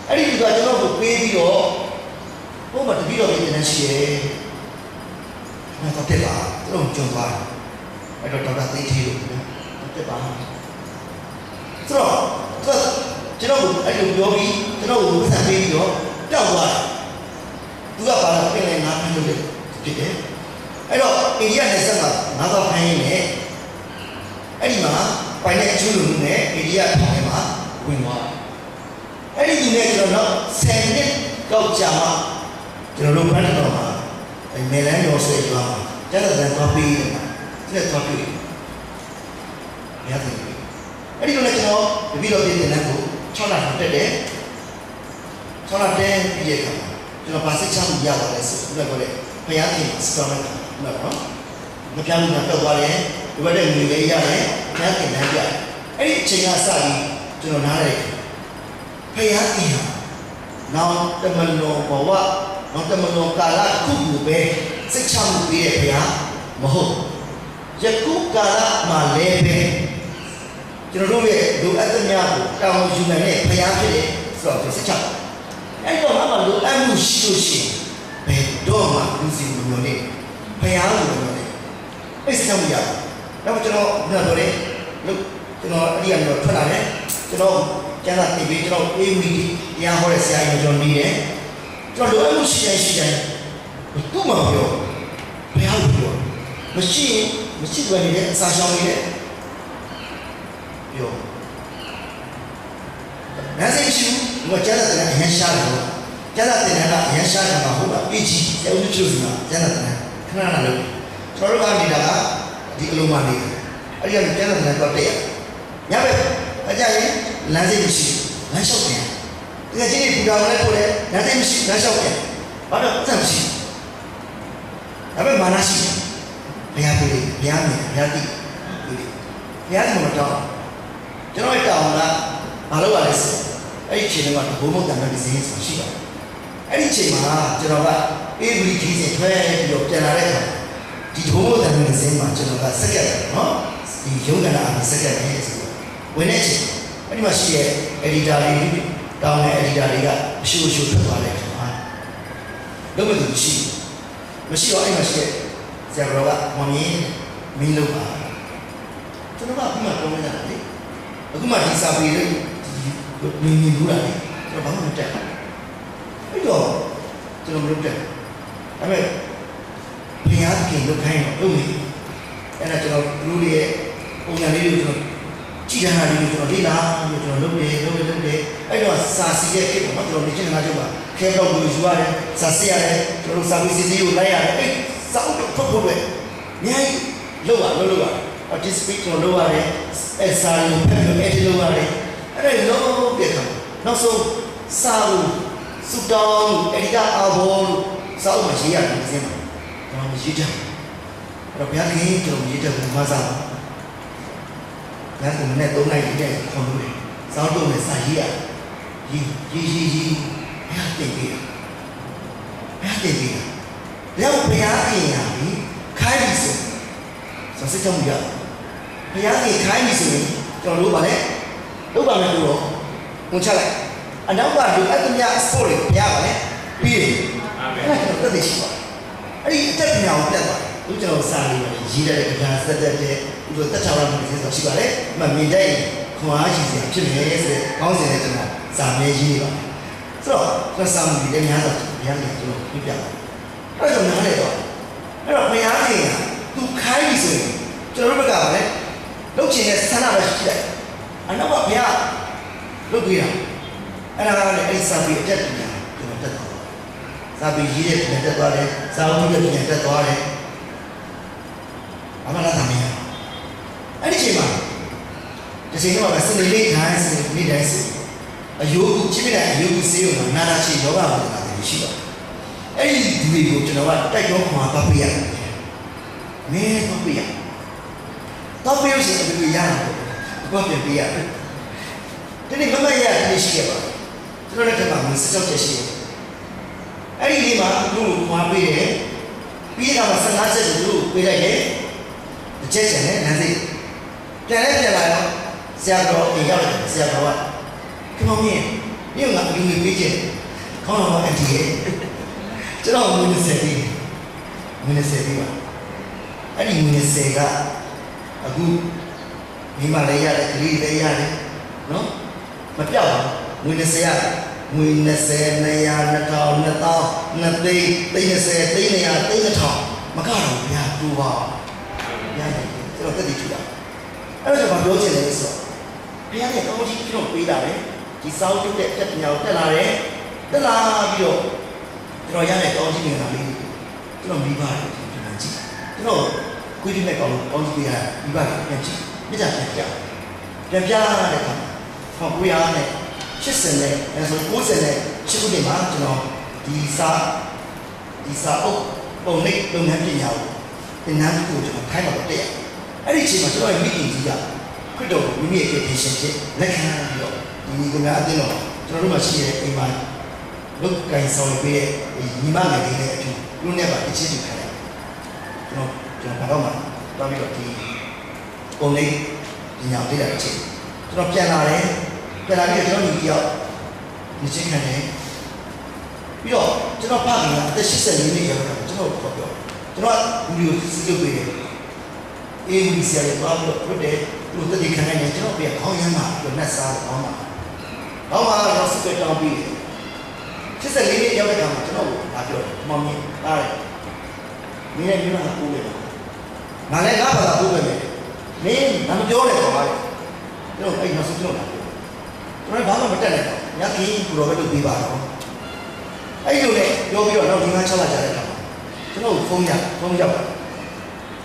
အဲ့ဒီကကျွန်တော်ကိုပေးပြီးတော့ဟိုမှာတပည့်တော်တွေနေရှိရဲငါတော့တက်ပါကျွန်တော်ကြုံသွားအဲ့တော့ဒေါက်တာသိသေးလို့တက်ပါဆိုတော့ကျွန်တော်ကိုအဲ့လိုပြောပြီးကျွန်တော်ကိုဆက်ပေးပြီးတော့တောက်သွားသူကဘာလို့ပြင်လဲငါဖမ်းလို့ဖြစ်တယ်အဲ့တော့အိန္ဒိယနယ်စပ်မှာငါတော့ဖမ်းရင်းနဲ့အဲ့ဒီမှာပိုင်တဲ့အကျိုးလူနဲ့အိန္ဒိယထောင်ထဲမှာဝင်သွားအဲ့ဒီသူနဲ့ကျွန်တော်10နှစ်ကောက်ကြာမှကျွန်တော်တို့ဖမ်းတော့မှာမယ်လန်းရောဆွေးကြွားမှာကျတဲ့တဲ့သွားပြီးတယ်တဲ့သွားပြီးရတယ်အဲ့ဒီလိုနဲ့ကျွန်တော်တပည့်တော်ပြည်တဲ့လမ်းကို6လတက်တယ်6လတက်ပြီးရခါကျွန်တော်ပါစစ်ချမှုရပါတယ်ဆိုတော့ပြောတယ်ဘုရားခင်စတော်လိုက်နော်မပြောင်းဘူးတော့သွားတယ်ဒီဘက်တဲ့ငွေလေးရတယ်ဘုရားခင်လမ်းပြအဲ့ဒီအချိန်ကစပြီးကျွန်တော်နားလိုက်ဘုရားခင်ဟာနောက်တမန်တော်ဘဝနောက်တမန်တော်ကာလခုကိုပဲစိတ်ချမှုပေးတဲ့ဘုရားမဟုတ်ယခုကာလမှာလည်းပဲကျွန်တော်တို့ရဲ့လူအပ်သမျှကိုတောင်းယူနိုင်တဲ့ဘုရားဖြစ်တယ်ဆိုတော့စိတ်ချအဲ့တော့အမှလူအမှုရှိလို့ရှိရင်ဘယ်တော့မှလူစီမျိုးနဲ့ဘုရားလိုမျိုးနဲ့အဲ့စကြောင့်မရဘူး။နောက်ကျွန်တော်ပြောတယ်လို့ကျွန်တော်အရိယာမျိုးထွက်လာတယ်ကျွန်တော်ကျန်တာတည်ပြီးကျွန်တော်အေးမီတရားဟောတဲ့ဆရာကြီးကျွန်တော်နေတယ်ကျွန်တော်လိုအမှုရှိတိုင်းသူ့မှာပြောဘုရားလိုပြောမရှိဘဲနေတဲ့အစာရှောင်နေတဲ့ပြောနားစိတ်ရှိဘူးဘာကျန်တဲ့အရင်ရှားတယ်ကျန်တဲ့တဲ့ကအရင်ရှားတယ်မှာဟုတ်ပါပြီကြီးအဲဦးကျိုးစီမှာကျန်တဲ့ခဏလို့ကျွန်တော်တို့ကနေတာကဒီအလုံးမနေအဲ့ဒီကကျန်တဲ့တော့တက်ရညဘက်အကြရင်လမ်းစိတ်မရှိလမ်းလျှောက်တယ်ဒီကချင်းပူတာလည်းပို့တယ်လမ်းစိတ်မရှိလမ်းလျှောက်တယ်ဘာလို့စက်မရှိဒါပေမဲ့မာနရှိဘုရားပြေဘုရားမြင်ဘုရားသိဘုရားကမတော်ကျွန်တော်တောင်းတာဘာလို့လဲဆိုအဲ့ဒီချိန်ကဘုံမတန်တဲ့ဈေးရှိပါတယ်အဲ့ဒီချိန်မှာကျွန်တော်ကအေးဘီခီးစဉ်ထွက်ပြီးတော့ပြန်လာတဲ့အခါဒီဘုံမတန်တဲ့ဈေးမှာကျွန်တော်ကစက်ကက်နော်ဒီရုံးကနာစက်ကက်နဲ့ဆိုဝင်နေချိန်အဲ့ဒီမှာရှိတဲ့ editor တွေတောင်းတဲ့ editor တွေကအရှိထွက်သွားတယ်ခင်ဗျာလုံးဝမရှိတော့အဲ့မှာရှိတဲ့ဆရာတော်ကမမြင်မင်းလို့ပါကျွန်တော်ကအခုမှပြောနေတာလေအခုမှဒီစာပေလေးမြင်ဘူးလားကျွန်တော်ဘာမှမတက်အဲ့တော့ကျွန်တော်မလုပ်တက်ဒါပေမဲ့ဘုရားခင်လုပ်ခိုင်းတော့လုပ်နေအဲ့ဒါကျွန်တော်လူတွေရဲ့ပုံစံလေးတွေကျွန်တော်ကြည်ရတာလေးတွေကျွန်တော်လေ့လာပြီးကျွန်တော်လုပ်တယ်အဲ့တော့စာစီရဲ့ခေတ်မှာကျွန်တော်နေချင်တာကြောင့်ပါခဲတော့ကိုယူရတယ်စာစီရတယ်ကျွန်တော်စာပေစီစီကိုလိုက်ရတယ်အဲ့စာအုပ်ဖတ်ဖို့ပဲအများကြီးလုပ်ရ participate ကျွန်တော်လုပ်ရတယ်အဲ့စာကိုဖတ်ပြီးအဲ့ဒီလုပ်ရတယ်အဲ့ဒါလုံးပြခါနောက်ဆုံးစာကိုစူတောင်းအဲ့ဒီကအဘောစာအုပ်မှာရေးရတယ်ဒီစင်းမှာကျွန်တော်ရေးကြအဲ့တော့ဘုရားခင်ကျွန်တော်ရေးတဲ့ဘုရားစာဘုရားကမနဲ့3နိုင်တဲ့ခေါ်လို့တယ်စာအုပ်နဲ့စာရေးရရေးဘုရားတင်ပြီးแล้วဘုရားခင်ရပြီခိုင်းပြီဆိုစိတ်ကြောင့်မရဘုရားခင်ခိုင်းပြီဆိုရင်ကျွန်တော်တို့ဗာလဲလုပ်ပါမယ်လို့တော့ဝင်ချလိုက်အနောက်ကလူအတ္တမြ sport တွေဘုရားဗာလဲပြီးတယ်အာမင်အဲ့ဒါတော့တက်ရှိပါ အဲ့ဒီအတက်ပညာကိုတက်သွားတယ်သူကျွန်တော်စာလေးပဲရေးတဲ့ကံစက်တဲ့သူတက်ချောင်းမှုတွေဆိုရှိပါတယ်အမှမြင်တဲ့ခွန်အားရှိစေဖြစ်နေဆိုတဲ့ကောင်းစင်တဲ့ကျွန်တော်စာမဲရေးနေပါဆိုတော့ကျွန်တော်စာမှုတွေလည်းများတော့ဘုရားကြီးကျွန်တော်ပြပြပါအဲ့တော့နားလေတော့အဲ့တော့ဘုရားကြီးကသူခိုင်းပြီဆိုရင်ကျွန်တော်တို့ဘက်ကပါလေလုပ်ချင်တဲ့ဆန္ဒပဲရှိတယ်အနောက်ကဘုရားလုပ်ပေးတာအဲ့ဒါကလည်းအဲ့စာပြီးအတက်ပညာကျွန်တော်တက်သွားစာပြီးရေးတဲ့ပညာတက်သွားတယ်စာအုပ်ရေးတဲ့ပညာတက်သွားတယ်အမှန်လားသမီးအဲ့ဒီချိန်မှာဒီချိန်တော့စနေလေးခိုင်းစနေနေ့တိုင်းစီအယုတ်ချိမိတဲ့အယုတ်စေးရုံမှာနာနာချီယောဂဝါဒနာတွေရှိတော့အဲ့ဒီဒီတွေကိုကျွန်တော်ကတိုက်တော့ခွာသွားပေးရတယ်မင်းတော့ပေးရတော့ပေးလို့ရှိရင်ဒီရတယ်ဘာပြန်ပေးရတယ်ဒီနေ့မမရတဲ့ရှိခဲ့ပါကျွန်တော်လည်းဒီမှာမစကြောက်ချက်ရှိတယ်အဲ့ဒီနေ့မှာအခုခွာပေးတယ်ပြီးတော့15ချက်သူပေးလိုက်တယ်တစ်ချက်ချင်တယ်လမ်းစိတ်ပြန်လဲပြန်လာတော့ဆရာတော်အိမ်ရောက်တယ်ဆရာတော်ကခမောင်ကြီးညငါအလူပေးခြင်းခေါင်းတော်ကအတီးရဲ့ကျွန်တော်မင်း20ပြီးမင်း20ပြီးပါအဲ့ဒီမင်း20ကအခုမိမလည်းရတယ်ကလေးလည်းရတယ်နော်မပြောက်ဘူးငွေ20ရငွေ20 200 2000 2000 သိန်း30 သိန်း100 သိန်း1000မကတော့ဗျာတူပါရတယ်ကျွန်တော်တက်တည်ထူတာအဲ့ဒါကဘာပြောချင်လဲဆိုတော့ဘုရားရဲ့ကောင်းကြီးကျွန်တော်ပေးတာပဲဒီစောင်းတုတ်တဲ့တက်ပညာကိုတက်လာတယ်တက်လာပြီးတော့ကျွန်တော်ရတဲ့ကောင်းကြီးမြင်လာလေးကျွန်တော်မိဘတွေပြန်ကြည့်ကျွန်တော်ကိုကြီးမဲ့ကောင်းကြီးပေးရမိဘတွေပြန်ကြည့်မြစ်ကြပြန်ပြတဲ့အခါ1980နဲ့အဲဆို90နဲ့ရှစ်ခုနှစ်မှာကျွန်တော်ဒီစာအုပ်ပုံနှိပ်လုပ်ငန်းပညာကိုသင်တန်းကိုကျွန်တော်ခိုင်းတော့တက်ရအဲ့ဒီအချိန်မှာကျွန်တော်ရဲ့မိခင်ကြီးကခရစ်တော်ကိုမိမိရဲ့ education ဖြစ်လက်ခံပြီးတော့ဒီကများအတင်းတော့ကျွန်တော်တို့မှာရှိတဲ့အိမ်မှာလုပ်ကိုင်ဆောင်ပေးတဲ့ညီမငယ်လေးနဲ့အတူလူနဲ့ပါအချင်းချင်းခိုင်းတယ်ကျွန်တော်ဘာတော့မှတောင်းပြီးတော့ဒီပုံလေးပညာပေးတဲ့အချိန်ကျွန်တော်ပြန်လာတယ်ပြန်လာပြီးတော့ကျွန်တော်ညီတယောက်ညီချင်းခံတယ်ပြီးတော့ကျွန်တော်ဖခင်ကအသက်84နှစ်ရောက်တော့ကျွန်တော်ခေါ်ပြောကျွန်တော်ဗီဒီယိုစီးလုပ်ပေးတယ်အေးမီဆီယာဘာလို့ပြတဲ့သူတတိခံနေတယ်ကျွန်တော်ပြန်ခေါင်းရမ်းမှာပြတ်နဲ့စားတော့မှာတော့စက်တောင်းပြီး84နှစ်ရောက်တဲ့အခါမှာကျွန်တော်ကပြောတယ်မောင်ကြီးအားရမင်းရဲ့ညီမကပိုးတယ်ငါလည်းငါဘာသာပိုးပဲမင်းငါမပြောနဲ့တော့ပါကျွန်တော်အဲ့နောက်ဆုံးပြောတာကျွန်တော်ဘာမှမတက်နဲ့ညခင်းပူတော်ပဲလုပ်ပေးပါတော့အဲ့လိုနဲ့ပြောပြီးတော့နောက်ဒီမှာ6လကြာတဲ့အခါကျွန်တော်ဖုန်းရောက်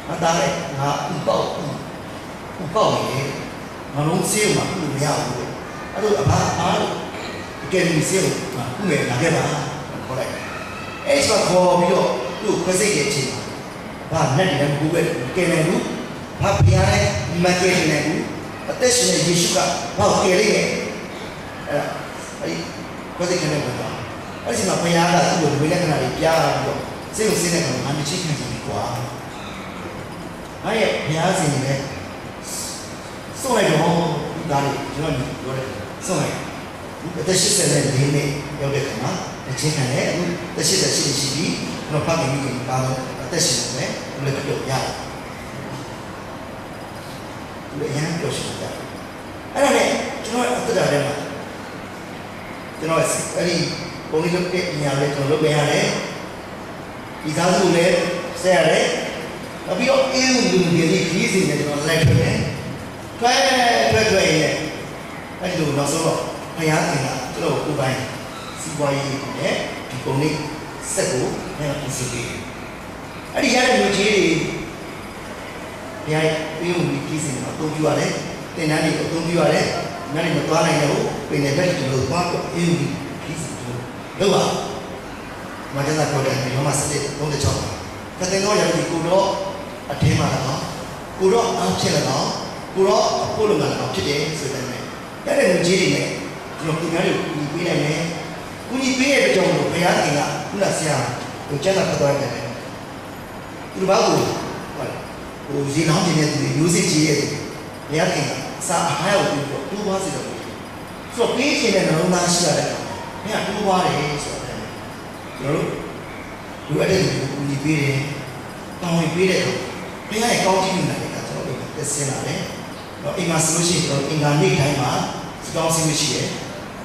မသားနဲ့ငါဥပေါက်နေငါလုံးစေးမှာမရဘူးအဲ့လိုအဘအားကဲဒီစေးမှာဥမဲ့လာခဲ့ပါခေါ်လိုက်အဲ့ဆိုခေါ်ပြီးတော့သူ့ခွဲစိတ်ရဲ့အချိန်ဘာနဲ့လည်းဘူးပဲကဲနေဘူးဘာဖျားလဲမကဲနေဘူးအသက်ရှင်တဲ့ယေရှုကဘာကဲလေးရဲ့အဲ့ခွဲစိတ်ကနေပါအဲ့ဒီမှာဖျားကသူ့ကိုဝိလက္ခဏာတွေပြားပြီးတော့စိတ်ကိုစိတ်နဲ့ကောင်ငါမချိခံကြည့်ကွာအဲ့ရဲ့ဘုရားရှင်နဲ့ဆုံးလိုက်တော့ဒီသားလေးကျွန်တော်ပြောတယ်ဆုံးလိုက်အသက်80နဲ့၄နှစ်ရောက်တဲ့ခါမှာအချင်းခံတယ်အခုသက်80ရှိပြီးကျွန်တော်ဖတ်နေပြီပါတော့အသက်80နဲ့ဘယ်လိုပြောရလဲဒီအရင်ပြောရှိတယ်အဲ့ဒါနဲ့ကျွန်တော်အသက်တာထဲမှာကျွန်တော်အဲ့ဒီပုံလေးလုပ်တဲ့ညာလေးကျွန်တော်လုပ်ပေးရတယ်ဒီသားစုလည်းဆက်ရတယ်နောက်ပြီးတော့အေးဦးလူတွေကြီးခီးစီနေကျွန်တော်လိုက်ထွက်တယ်ထွက်ရဲ့အဲ့ဒီလိုနောက်ဆုံးတော့ဘုရားရှင်ကကျွန်တော်ကိုယ်ပိုင်စီးပွားရေးနဲ့ဒီပုံလေးစက်ကိုလည်းပြင်ဆင်ပေးတယ်အဲ့ဒီရတဲ့လူကြီးတွေဘုရားအေးဦးလူခီးစီနေမှာအသုံးပြုရတယ်တင်တန်းတွေအသုံးပြုရတယ်ညနေမသွားနိုင်တော့ပင်နေတဲ့ကျွန်တော်သွားတော့အေးဦးလူခီးစီလို့ပါမကျန်တာပြောတယ်ဒီမှာစတဲ့36ပါတဲ့တော့ရောက်ဒီကိုတော့အထင်းမှာတော့ကိုတော့အားဖြစ်လာတော့ကိုတော့ကိုလိုမှတော့ဖြစ်တယ်ဆိုတဲ့နဲ့အဲ့တဲ့လူကြီးတွေနဲ့ကျွန်တော်ပြန်ရတယ်ကူပေးနိုင်တယ်ကူညီပေးတဲ့ကြောင့်လို့ဘုရားရှင်ကခုနဆရာကိုကျန်တာဖတ်သွားတယ်သူဘာကိုဟိုရေကောင်းနေတဲ့သူမျိုးစစ်ကြီးရဲ့ဘုရားရှင်ကစာအားရကိုပြီးတော့တူပါစေတော့ဆိုတော့ပေးခြင်းနဲ့နှလုံးသားရှိရတဲ့အခါဘုရားတူပါတယ်ဆိုတော့ကျွန်တော်တို့ လူအပ်တဲ့လူကိုညီပေးတယ်တောင်းဝင်ပေးတဲ့အခါဘုရားရဲ့ကောင်းချီးမြှင့်တဲ့အခါကျွန်တော်တို့သက်ဆင်းလာတယ်နော်အိမ်မှာဆိုလို့ရှိရင်ကျွန်တော်အင်္ဂါနေ့တိုင်းမှာစကောင်းစင်းမရှိရယ်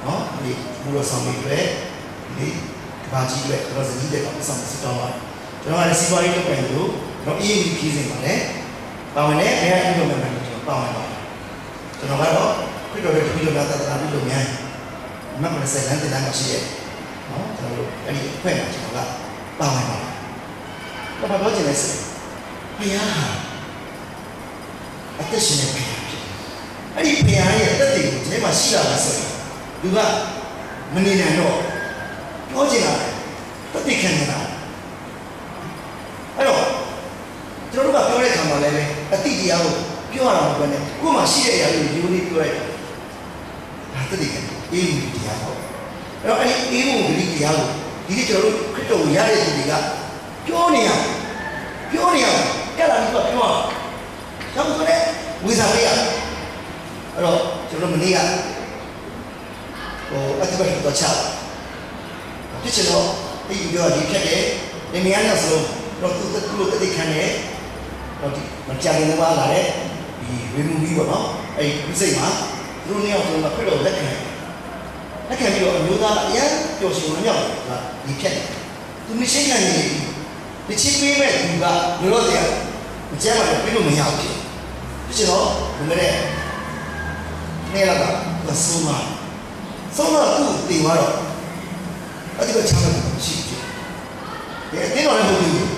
နော်ဒီဘူရောဆောင်ပြီးတွေ့ဒီဘာကြီးတွေ့ကျွန်တော်စည်းတဲ့ကောင်ဆောင်စကောင်းပါကျွန်တော်ကလည်းစီးပွားရေးလုပ်ပြန်လို့တော့အေးအေးကြီးစင်ပါလေပါဝင်တယ်ဘယ်အလုပ်မှမလုပ်ကျွန်တော်ပါဝင်ပါကျွန်တော်ကတော့ခရစ်တော်ရဲ့ဒီလိုမျိုးသာသနာပြုလို့များမမနဲ့ဆိုင်တဲ့တန်းမရှိရဲ့နော်ကျွန်တော်တို့အဲ့ဒီအဖွဲ့မှာကျွန်တော်ကပါဝင်ပါတော့ဘာပြောချင်လဲဆိုဘုရားဟာအသက်ရှင်နေပြီအဲ့ဒီဘုရားရဲ့တက်တည်ကိုဒီမှာရှိလာတာဆိုရင်သူကမနေနိုင်တော့ပြောချင်တာတက်တည်ခံနေတာအဲ့တော့ကျွန်တော်တို့ကပြောတဲ့ခါမှာလည်းအတိတရားကိုပြောရတာမဟုတ်ဘဲနဲ့ကိုယ်မှာရှိတဲ့အရာတွေကိုဒီလိုလေးပြောလိုက်တာတက်တည်ခံအေးဘူးတရားပေါ့အဲ့တော့အဲ့ဒီအေးဘူးဒီတရားကိုဒီနေ့ကျွန်တော်တို့ခရစ်တော်ကိုရတဲ့သူတွေကပြောနေရကဲလာပြီးတော့ပြောတော့ဆိုရဲဝေစာပေးရအဲ့တော့ကျွန်တော်မနေ့ကအတိတ်ကတော့ချာဖြစ်ချင်တော့ဒီပြောဒီဖြတ်တယ်နေမရတဲ့ဆိုတော့သူတို့တတိခံတယ်တော့ဒီမကြခင်တော့လာတယ်ဒီဝေမှုပြီးပေါ့နော်အဲ့ဒီစိတ်မှာသူတို့နှစ်ယောက်ဆိုတော့ခရစ်တော်လက်ခံပြီးတော့အမျိုးသားအရင်ပျော်ရွှင်မြောက်တာဒီဖြတ်တယ်သူမရှင်းနိုင်နေဒီချင်းပေးမဲ့သူကလိုတော့တယ်မကျမ်းမှာလည်းပြလို့မရဘူးဖြစ်ချင်တော့ဒီမဲ့နေလာတာဆုံးမသူ့တည်သွားတော့အဲ့ဒီကချမ်းသာရှိတယ်ဒီတော့လည်းမဟုတ်ဘူး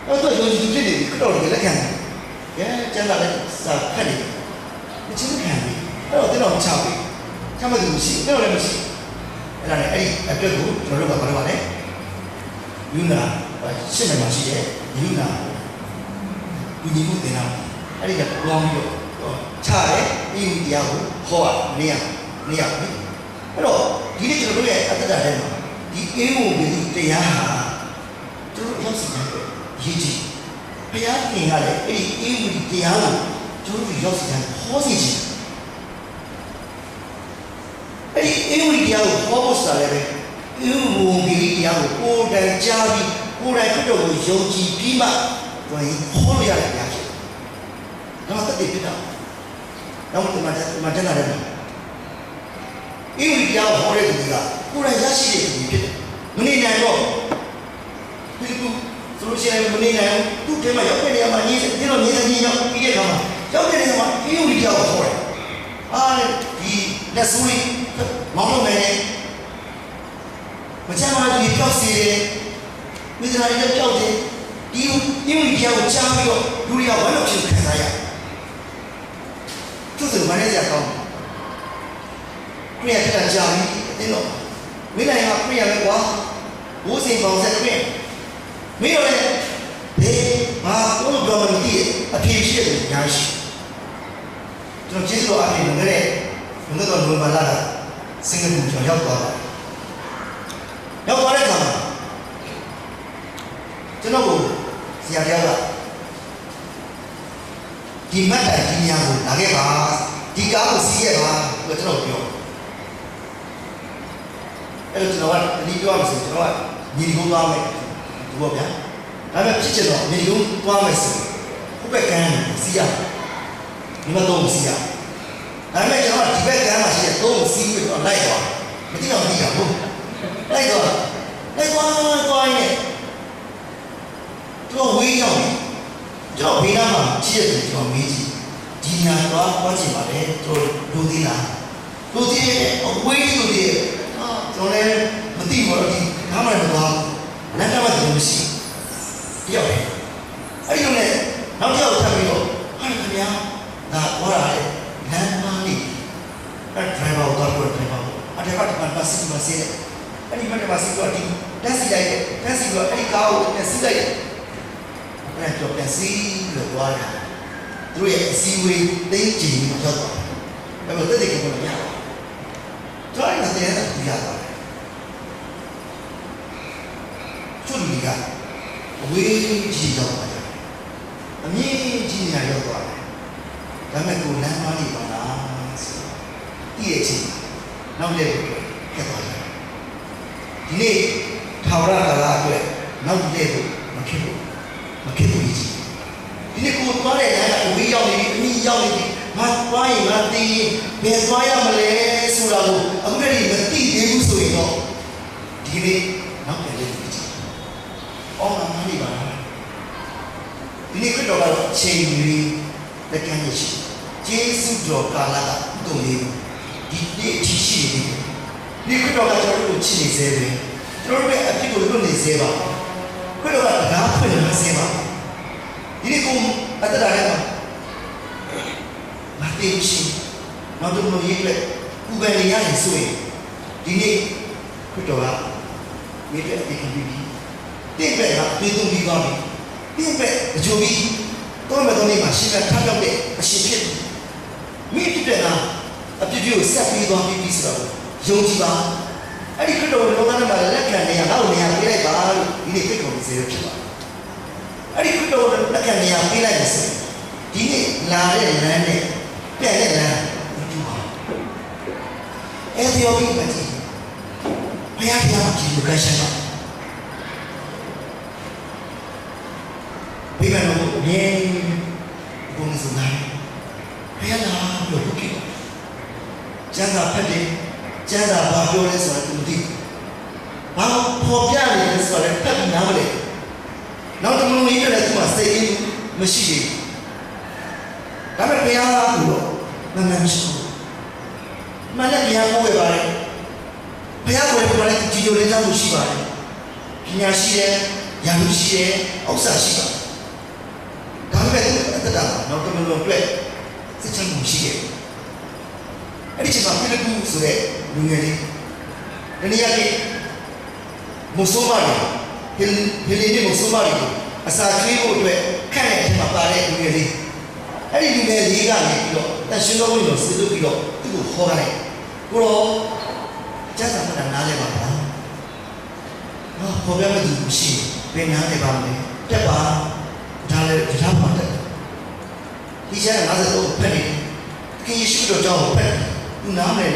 အဲ့တော့ယုံကြည်ဖြစ်နေပြီခတော့လည်းလက်ခံတယ်ကျမ်းသာလည်းစာဖတ်နေတယ်အချင်းခံတယ်အဲ့တော့တင်းတော်ချပြီချမ်းသာသူရှိတော့လည်းမရှိအဲ့ဒါနဲ့အဲ့ဒီအတွက်ကိုကျွန်တော်တို့ကဘာလုပ်ပါလဲယူနာရှင်းမှရှိတယ်ယူနာဒီညီမှုတင်တာအဲ့ဒီကပေါင်းပြီးတော့ချတယ်ဒီတရားကိုဟောနေရပြီအဲ့တော့ဒီနေ့ကျွန်တော်တို့ရဲ့အတ္တထဲမှာဒီအေးဖို့ဒီတရားဟာတို့ရောက်စီတယ်ရည်ကြီးဘုရားခင်ကလည်းအဲ့ဒီအေးဖို့ဒီတရားကိုတို့ရောက်စီတယ်ဟောစီချင်အဲ့ဒီအေးဖို့ဒီတရားကိုဟောဖို့ဆိုတာလည်းအေးဖို့ဒီတရားကိုကိုယ်တိုင်ကြားပြီးကိုယ်တိုင်ခရစ်တော်ကိုယုံကြည်ပြီးမှဟောလို့ရတဲ့တရားဖြစ်တယ်ဒါမှတတိဖြစ်တာနောက်မှမတန်းလာတယ်အေးဝီတရားဟောတဲ့သူကကိုယ်တိုင်ရရှိတဲ့သူဖြစ်တယ်မနေနိုင်တော့ဒီကူဆိုလို့ရှိရင်မနေနိုင်ဘူးသူ့ထဲမှာရောက်တဲ့နေရာမှာညီးတယ်တော့ညီးတဲ့ညီးရောက်ပြီးတဲ့အခါမှာရောက်တဲ့နေရာမှာအေးဝီတရားကိုဟောတယ်ဒီလက်ဆူလေးမောင်းလို့မယ်မချမ်းသာသူပြောက်စီတယ်မိသားစုပြောက်တယ်ဒီအေးဝီတရားကိုကြားပြီးတော့လူတွေကဝမ်းလို့ဖြစ်ခံစားရသူ့ဆိုမနေကြကောင်းခရီးကကြာပြီတင်းတော့မင်းနိုင်ကခရီးရမယ်ကွာဘိုးစင်ပေါင်းဆက်ပြင်မင်းတို့လည်းဒီဘာလို့ပြောမလို့အဖြေရှိတယ်ညာရှိကျွန်တော်ကျေးဇူးတော်အပြင်ငရဲဘုန်းတော်လုံးမလာတာစင်ကာပူကျွန်တော်ရောက်သွားတဲ့အခါမှာကျွန်တော်ကိုဆရာတရားကဒီမတ်တိုင်ဒီညာကိုလာခဲ့ပါဒီကားကိုစီးခဲ့ပါလို့ကျွန်တော်ပြောအဲ့တော့ကျွန်တော်ကဒီပြောရမယ်ဆိုကျွန်တော်ကညီကုန်းသွားမယ်ဒီပေါ့ဗျာဒါပေမဲ့ဖြစ်ချင်တော့ညီကုန်းသွားမယ်ဆိုခုဘက်ကန်းစီးရဒီမှာတော့စီးရဒါပေမဲ့ကျွန်တော်ဒီဘက်ကန်းမှာရှိတဲ့သုံးစီးပြီးတော့လိုက်သွားမသိတော့မသိရဘူးလိုက်သွားရင်တော့ဝေးရောက်ကျွန်တော်ဘေးနားမှာကြည့်ရတယ်ကျွန်တော်မေးကြည့်ဒီညာသွားချင်ပါလေကျွန်တော်လူသေးလားလူသေးရဲ့ဝေးလူသေးကျွန်တော်လည်းမသိဘူးတော့ဒီဘာမှမသွားလမ်းတော့မရှိတယောက်လေအဲ့ဒီလိုနဲ့နောက်တစ်ယောက်ထပ်ပြီးတော့ဟာခင်ဗျာဒါဟောတာလေလမ်းမလေးအဲ့ driver တော့ driver အတက်ကတော့ပတ်စီမစေအဲ့ဒီမှာစီတော့ဒီတက်စီလိုက်တက်စီတော့အဲ့ဒီကားကိုတက်စီလိုက်အဲ့တော့တက်စီလို့ပြောတာသူရဲ့အစည်းအဝေးသိကြည့်မှရောက်သွားတယ်အဲ့တော့တက်တဲ့ကောင်ကရတော့အဲ့ဒါတည်းကဒီရသွားတယ်သူ့လူကအဝေးကြီးရောက်သွားတယ်အမြင့်ကြီးနေရောက်သွားတယ်ဒါမဲ့ကိုလမ်းမလေးပါလားဆိုဒီရဲ့ချင်းနောက်လည်းခက်သွားတယ်ဒီနေ့ထာဝရကာလအတွက် နောက်တဲ့ကိုမခက်ဘူးကြီးဒီနေ့ကိုသွားတဲ့လမ်းကဝေးရောက်နေပြီအမိရောက်နေပြီငါသွားရင်ငါတည်ရင်ဘယ်သွားရမလဲဆိုတာကိုအခုတည်းကမသိသေးဘူးဆိုရင်တော့ဒီနေ့နောက်ပြန်လေးကြည့်အော်ငါနေပါလားဒီနေ့ကတော့ချိန်ကြီးလက်ခံရရှိကျေးဇူးတော်ကာလကတုံးလေးဒီနေ့အရှိနေတယ်ဒီကတော့ကျွန်တော်တို့ချစ်နေစေတယ်ကျွန်တော်တို့ရဲ့အဖြစ်ကိုလွတ်နေစေပါခရစ်တော်ကဒါဖွင့်နေစေပါဒီနေ့ကိုအတ္တရတယ်မှာမသိရှိနောက်တော့လို့ရေးလက်ဥပဒေရရင်ဆိုရင်ဒီနေ့ခရစ်တော်ကမြေတဲ့အဖြစ်ကိုပြီးတိပဲကပြည်သူပြီးသွားပြီတိပဲအကျိုးပြီးတော့မဲ့တော့နေမှာရှင်းတဲ့ထားတော့တဲ့အရှင်ဖြစ်မိဖြစ်တဲ့လားအဖြစ်ကိုဆက်ပြီးသွားပြီးဆိုတော့ယုံကြည်ပါအဲ့ဒီခရစ်တော်လောကထဲမှာလက်ခံနေရတော့နေရပေးလိုက်ပါလို့ဒီနေ့ခရစ်တော်ကိုစေရဖြစ်ပါအဲ့ဒီခရစ်တော်လက်ခံနေရပေးလိုက်လို့ဆိုဒီနေ့လာတဲ့လမ်းနဲ့ပြန်တဲ့လမ်းမတူပါအဲ့ဒီယောဂီမကြီးဘုရားတရားကြည့်လို့ကြရှာပါဘယ်မှာလို့မြဲဘုံစနာဘုရားလာလို့ဟုတ်ကဲ့ကျမ်းစာဖတ်တယ်ကျမ်းစာဘာပြောလဲဆိုတာသူမသိဘာပေါ်ပြနေလဲဆိုတာလည်းဖတ်ပြီးနားမလဲနောက်တစ်မျိုးကြီးလည်းသူကစိတ်ရင်းမရှိသေးဘူးဒါပေမဲ့ဘုရားကလို့မမှန်မရှိဘူးမှန်တဲ့ဘုရားကိုဝယ်ပါတယ်ဘုရားကိုဝယ်ပါတယ်ကြည်ကြိုလေးသားမှုရှိပါတယ်ပညာရှိတယ်ဉာဏ်ရှိတယ်ဥစ္စာရှိပါတယ်ဒါပေမဲ့အတ္တတာနောက်တစ်မျိုးအတွက်စိတ်ချမှုရှိတယ်အဲ့ဒီချိန်မှာဖိလိပ္ပုဆိုတဲ့လူငယ်လေးတနည်းအားဖြင့်မုဆိုးမာတွေဟေလီနေမုဆိုးမာတွေအစာကျွေးဖို့အတွက်ခန့်တဲ့အချိန်မှာပါတဲ့လူငယ်လေးအဲ့ဒီလူငယ်လေးကနေပြီးတော့တန်ရှင်တော်ဝင်လို့စစ်လို့ပြီးတော့သူ့ကိုခေါ်လာတယ်ကိုတော့ကျမ်းစာမှတ်တာနားလဲပါလားခေါ်ပြမဲ့သူမရှိဘယ်နားလဲပါမလဲတက်ပါဒါလည်းတရားမှတ်တယ်ဒီကျမ်း53ဖတ်နေခင်ယေရှုတော်ကြောင့်ဖတ်သူနားမယ်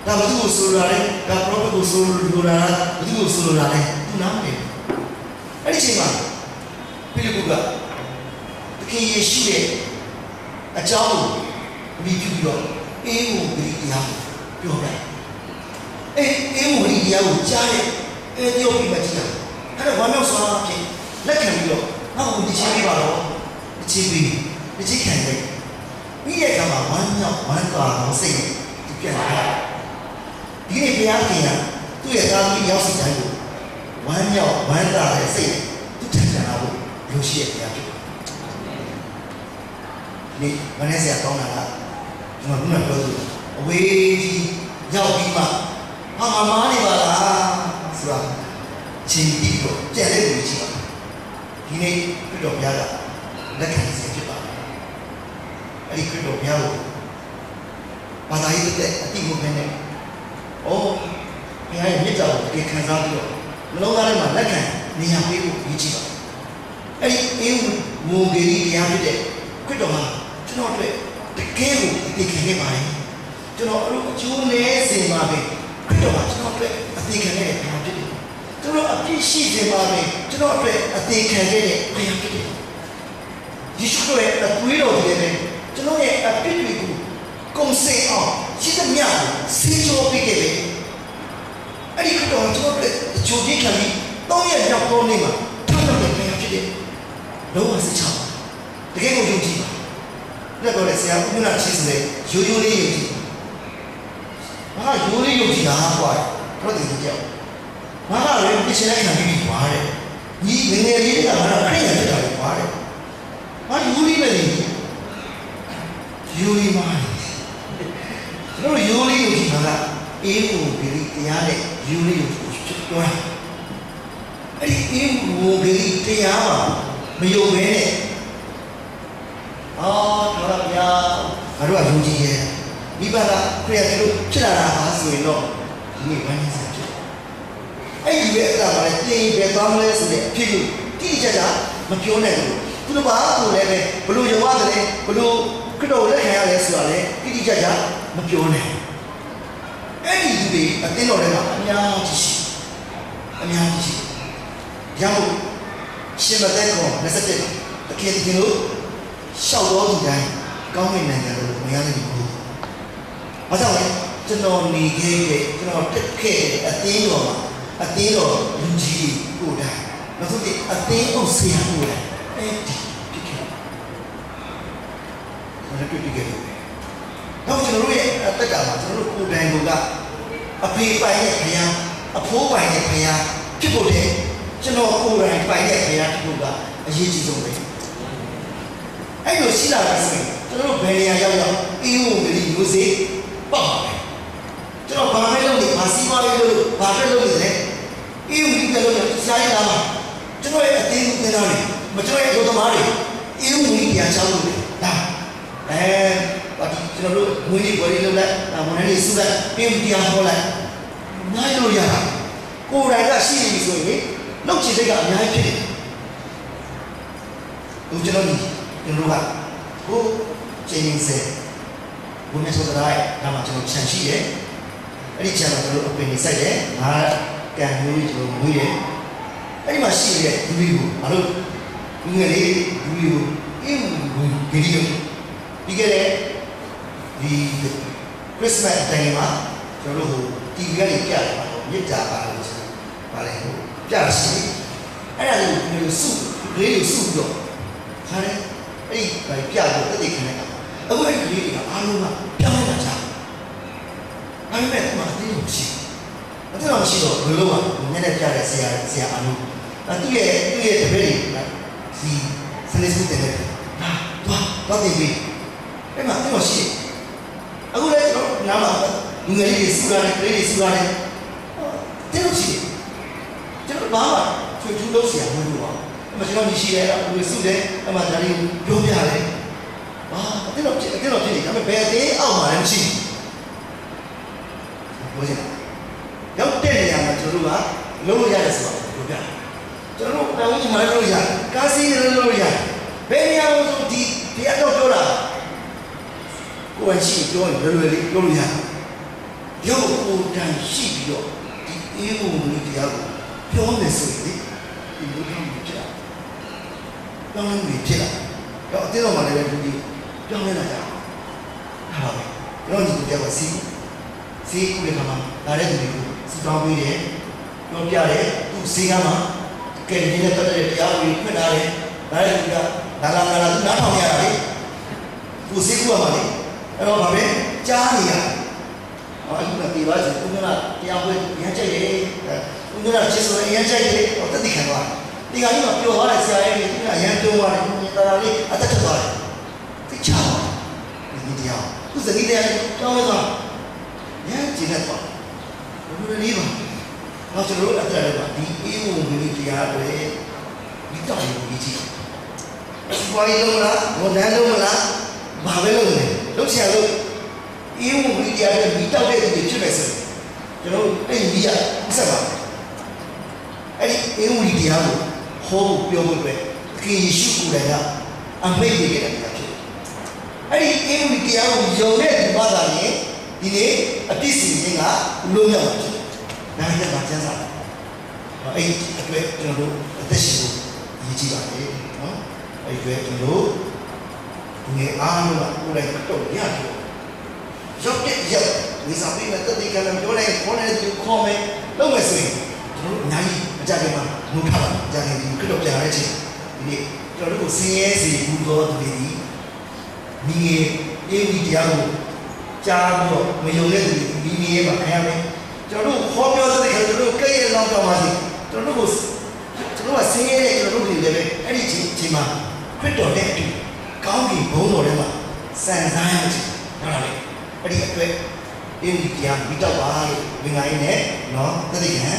ဒါဘုသူ့ကိုဆိုလိုတာလေဒါပရောဖက်ကိုဆိုလိုတာဘုသူ့ကိုဆိုလိုတာလေသူနားမယ်အဲ့ဒီချိန်မှာဖိလိပ္ပုကသခင်ယေရှုရဲ့အကြောင်းကိုအမိပြုပြီးတော့အေးဝံဂေလိတရားပြောပြတယ်အေးဝံဂေလိတရားကိုကြားတဲ့အေသီယိုပီမကြီးကအဲ့ဒါဝမ်းမြောက်စွာဖြင့်လက်ခံပြီးတော့ငါ့ကိုဒီချင်းပေးပါတော့ဒီချင်းပေးဒီချင်းခံတယ်ပြီးတဲ့အခါမှာဝမ်းမြောက်ဝမ်းသာအောင်စိတ်ဒီပြန်လာဒီနေ့ဘုရားခင်ကသူ့ရဲ့သားသမီးရောက်စီတိုင်းကိုဝမ်းမြောက်ဝမ်းသာတဲ့စိတ်သူထင်ကြတာကိုလူရှိရဲ့ဘုရားဖြစ်တယ်ဒီမနေ့ကကောင်းတာကကျွန်တော်ကပြောသူအဝေးကြီးရောက်ပြီးမှဟာမားနေပါလားဆိုတာချင်းပြီးတော့ကြက်တဲ့လူကြီးပါဒီနေ့ပြတော်ဘုရားကလက်ခံစေဖြစ်ပါအဲ့ဒီခရစ်တော်ဘုရားကိုဘာသာရေးတဲ့အတိအကျနဲ့ဘုရားရဲ့မြတ်တာကိုတကယ်ခံစားပြီးတော့နှလုံးသားထဲမှာလက်ခံနေရာပေးဖို့ရည်ကြည်ပါအဲ့ဒီအေးဝံဂေလိတရားဖြစ်တဲ့ခရစ်တော်ဟာကျွန်တော်တို့တကယ်ကိုအသိခံခဲ့ပါတယ်ကျွန်တော်အကျိုးနည်းစင်ပါပဲခရစ်တော်ဟာကျွန်တော်တို့အသိခံခဲ့တဲ့ဘုရားဖြစ်တယ်ကျွန်တော်အပြည့်ရှိစင်ပါပဲကျွန်တော်တို့အသိခံခဲ့တဲ့ဘုရားဖြစ်တယ်ယေရှုခရစ်ရဲ့အသွေးတော်ကြီးနဲ့ကျွန်တော်ရဲ့အပြစ်တွေကိုကုန်စင်အောင်ရှိသမျှကိုဆေးကြောပေးခဲ့တယ်အဲ့ဒီကတော့ကျွန်တော်တို့အကျိုးကြီးခံပြီး3ရက်ရောက်တော့နေမှာထောက်တော့တဲ့ဘုရားဖြစ်တယ်လုံးဝစိတ်ချပါတကယ်ကိုယုံကြည်ပါလက်တော်နဲ့ဆရာဦးမနာချစ်စတဲ့ရိုးရိုးလေးယုံကြည်ဘာရိုးလေးယုံကြည်တာကွာတော့တည်ကြအောင်ဘာကလည်းပြည့်စင်တဲ့ခံပြီးွားတယ်ညီငယ်ငယ်လေးကငါတော့ခရိယာဖြစ်တာကွာတဲ့ဘာရိုးလေးပဲလေရိုးလေးမားတယ်တို့ရိုးလေးယုံကြည်တာကအေးကိုဂေလိတရားနဲ့ရိုးလေးယုံကြည်ဖြစ်သွားအဲ့ဒီအေးကိုဂေလိတရားမှာမယုံဘဲနဲ့တော်ဗျာငါတို့ကယုံကြည်ရဲ့မိဘကခရစ်ယာန်တို့ဖြစ်လာတာပါဆိုရင်တော့ဒီနေ့ဝမ်းနည်းစရာဖြစ်အဲ့ဒီပဲအဲ့ဒါပါလေတင်ပဲသွားမလဲဆိုတဲ့အဖြစ်ကိုတိတိကျကျမပြောနိုင်ဘူးသူတို့ဘာကိုလည်းပဲဘလို့ရုံရတယ်ဘလို့ခရစ်တော်လက်ခံရလဲဆိုတာလေတိတိကျကျမပြောနိုင်အဲ့ဒီလူတွေအတင်းတော်ထဲမှာအများကြီးရှိ然后先把这个那是这个，天天小多几天，刚给人家都没样的礼物。我想问，这种你给这种给点多嘛？点多人气过来，那说的点多谁过来？我说对。နောက်ကျွန်တော်တို့ရဲ့အတက်ကမှာကျွန်တော်တို့ကိုယ်တိုင်ကအဖေပိုင်တဲ့ခရားအဖိုးပိုင်တဲ့ခရားဖြစ်ဖို့တဲ့ကျွန်တော်ကိုယ်တိုင်ပိုင်တဲ့ခရားဖြစ်ဖို့ကအရေးကြီးဆုံးပဲအဲ့လိုရှိလာတယ်ဆိုရင်ကျွန်တော်တို့ဘယ်နေရာရောက်ရောက်အေးဝင်ပြီးမျိုးစေ့ပေါ့ပါပဲကျွန်တော်ဘာပဲလုပ်နေဘာစီးပွားရေးလုပ်ဘာပဲလုပ်နေတယ်အေးဝင်ပြီးလုပ်နေစားရတာမှာကျွန်တော်ရဲ့အသေးသေးသားတွေမကျွန်တော်ရဲ့အလုပ်သမားတွေအေးဝင်ပြီးပြန်ချောင်းလုပ်တယ်ဒါဘာဒီကျွန်တော်တို့ငွေလေးပေါ်လေးလုပ်လိုက်ဝန်ထမ်းတွေစုလိုက်ပြင်ပြန်ဟောလိုက်နိုင်လို့ရတာကိုယ်တိုင်ကရှိနေပြီဆိုရင်လောက်ချင်စိတ်ကအများကြီးဖြစ်တယ်။ကျွန်တော်တို့ကဟိုချိန်နေစေဘုန်းကြီးဆိုတာဒါမှကျွန်တော်ခြံရှိတယ်။အဲ့ဒီခြံမှာကျွန်တော်အပင်နေစိုက်တယ်။ငါကံမျိုးကြီးကျွန်တော်မွေးတယ်။အဲ့ဒီမှာရှိတဲ့လူတွေကိုမလို့လူငယ်လေးလူတွေကိုအင်းဂီရီပြီးခဲ့တဲ့ဒီ Christmas တိုင်းမှာကျွန်တော်တို့ TV ကနေပြတယ်ပါတော့မြစ်တာပါလို့ဆိုပါလေဟိုပြရှိအဲ့ဒါကိုစုလေးကိုစုပြီးတော့ခါတယ်အဲ့ဒီပြတော့တက်တက်ခနဲ့အခုအဲ့ဒီကလေးတွေကအားလုံးကပြောင်းလာကြအဲ့မဲ့ကမှအတင်းမရှိအတင်းတော့မရှိတော့ဘယ်လိုမှနည်းနည်းပြတဲ့ဆရာအားလုံးသူ့ရဲ့တပည့်တွေဒီစနေစုတဲ့တော့တင်ပြီးအဲ့မှာတော့ရှိအခုလည်းကျွန်တော်နားမှာငွေလေးစုရတယ်ကလေးတွေစုရတယ်တင်းလို့ရှိကျွန်တော်ဘာမှချွေထူးလို့ဆရာမလို့ပါအမကျွန်တော်ရှိတယ်ငွေစုတယ်အမဒါလေးပြောပြရတယ်တင်းတော့ဖြစ်နေဒါပေမဲ့ဘယ်အသေးအောက်မှာလည်းမရှိဘူးဘယ်လိုလဲရောက်တဲ့နေရာမှာကျွန်တော်တို့ကလုံးလို့ရတယ်ဆိုတော့ပြောပြကျွန်တော်တို့တောင်းချင်မှလို့ရတယ်ကားစီးလည်းလို့ရတယ်ဘယ်နေရာမှာဆိုဒီတရားတော့ပြောတာကိုယ်ရှိပြောရင်လွယ်လွယ်လေးပြောလို့ရတယ်ရုပ်ကိုယ်တန်ရှိပြီးတော့ဒီအေးမှုမျိုးတရားကိုပြောမယ်ဆိုရင်ဒီလိုမျိုးဖြစ်တာပြောင်းလဲမှုဖြစ်လာတော့အသေးတော့မှလည်းဒီပြောင်းလဲလာကြဟာပါပဲတော့ဒီတရားကိုစီးကိုလည်းကမှဒါတဲ့သူတွေကိုစီတောင်းပေးတယ်ပြောပြတယ်သူစီကမှကဲဒီနဲ့တက်တဲ့တရားကိုဖွင့်လာတယ်ဒါတဲ့သူကဒါလာသူနားထောင်ရတာလေသူစီကမှလေအဲ့တော့ဗာပဲကြားနေရအဲ့ဒါဒီပါစဦးကတရားဝဲရမ်းကြိုက်တယ်ဦးကချစ်ဆိုရင်ရမ်းကြိုက်တယ်တော့တက်တိခံသွားဒီကနေ့မှပြောသွားတယ်ဆရာရဲ့ဒီကရမ်းပြောသွားတယ်ဒီတရားလေးအသက်ထသွားတယ်သိချောင်းဒီတရားသူစနေတရားကြောင်းလဲသွားရမ်းကျင်နေသွားဘယ်လိုလဲပါတော့ကျွန်တော်တို့အတက်တယ်ပါဒီအေးဝင်ဝင်တရားတွေဒီတောင်းကိုကြည့်ဘွားရီလုံးလားဝန်ထမ်းလုံးလားဘာပဲလုပ်နေလုပ်ချင်လို့အေးဝင်တရားတွေဒီတောက်တဲ့သူတွေဖြစ်မယ်ဆိုကျွန်တော်အဲ့ဒီရဆက်ပါအဲ့ဒီအေးဝင်တရားကိုဟောဖို့ပြောဖို့ပဲခေယေရှုကိုယ်တိုင်ကအမိန့်ပေးခဲ့တယ်ဖြစ်အဲ့ဒီအေးဝင်တရားကိုယုံတဲ့ဒီဘာသာနဲ့ဒီနေ့အတိစီခြင်းကလုံးရောက်တယ်ဒါနဲ့ပါကျမ်းစာအဲ့ဒီအတွက်ကျွန်တော်တို့အသက်ရှင်ဖို့ရည်ကြည်ပါတယ်နော်အဲ့ဒီအတွက်ကျွန်တော်တို့ငယ်အားလုံးကကိုယ်တိုင်တော့ရတယ်ရောက်တဲ့ရောက်ဝိစာပေးမဲ့တတိကံပြောလိုက်ခေါ်နေသူခေါ်မယ်လုပ်မယ်ဆိုရင်ကျွန်တော်တို့အများကြီးအကြမ်းမှာမူထားပါအကြမ်းကြီးခရစ်တော်ပြန်ရတဲ့ချိန်ဒီနေ့ကျွန်တော်တို့ကိုဆင်းရဲစေဘူးသောသူတွေဒီမိငယ်အေးဒီတရားကိုကြားပြီးတော့မယုံတဲ့သူတွေမိငယ်မှာခံရမယ်ကျွန်တော်တို့ခေါ်ပြောတဲ့ခါကျွန်တော်တို့ကဲ့ရဲ့လောက်တော့ပါစီကျွန်တော်တို့ကဆင်းရဲတဲ့ကျွန်တော်တို့တွေလည်းအဲ့ဒီချိန်မှာခရစ်တော်နဲ့အတူကောင်းကင်ဘုန်းတော်ထဲမှာစံစားရမယ်ဟုတ်လားအဲ့ဒီအတွက်အေးဒီတရားမိတော့ပါလို့ငင်္ဂါရင်းနဲ့နော်တတိယံ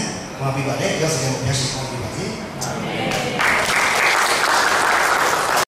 မှာပြပါတယ်ရောက်စတဲ့ဘုရားရှိခိုးပြပါစေအာမင်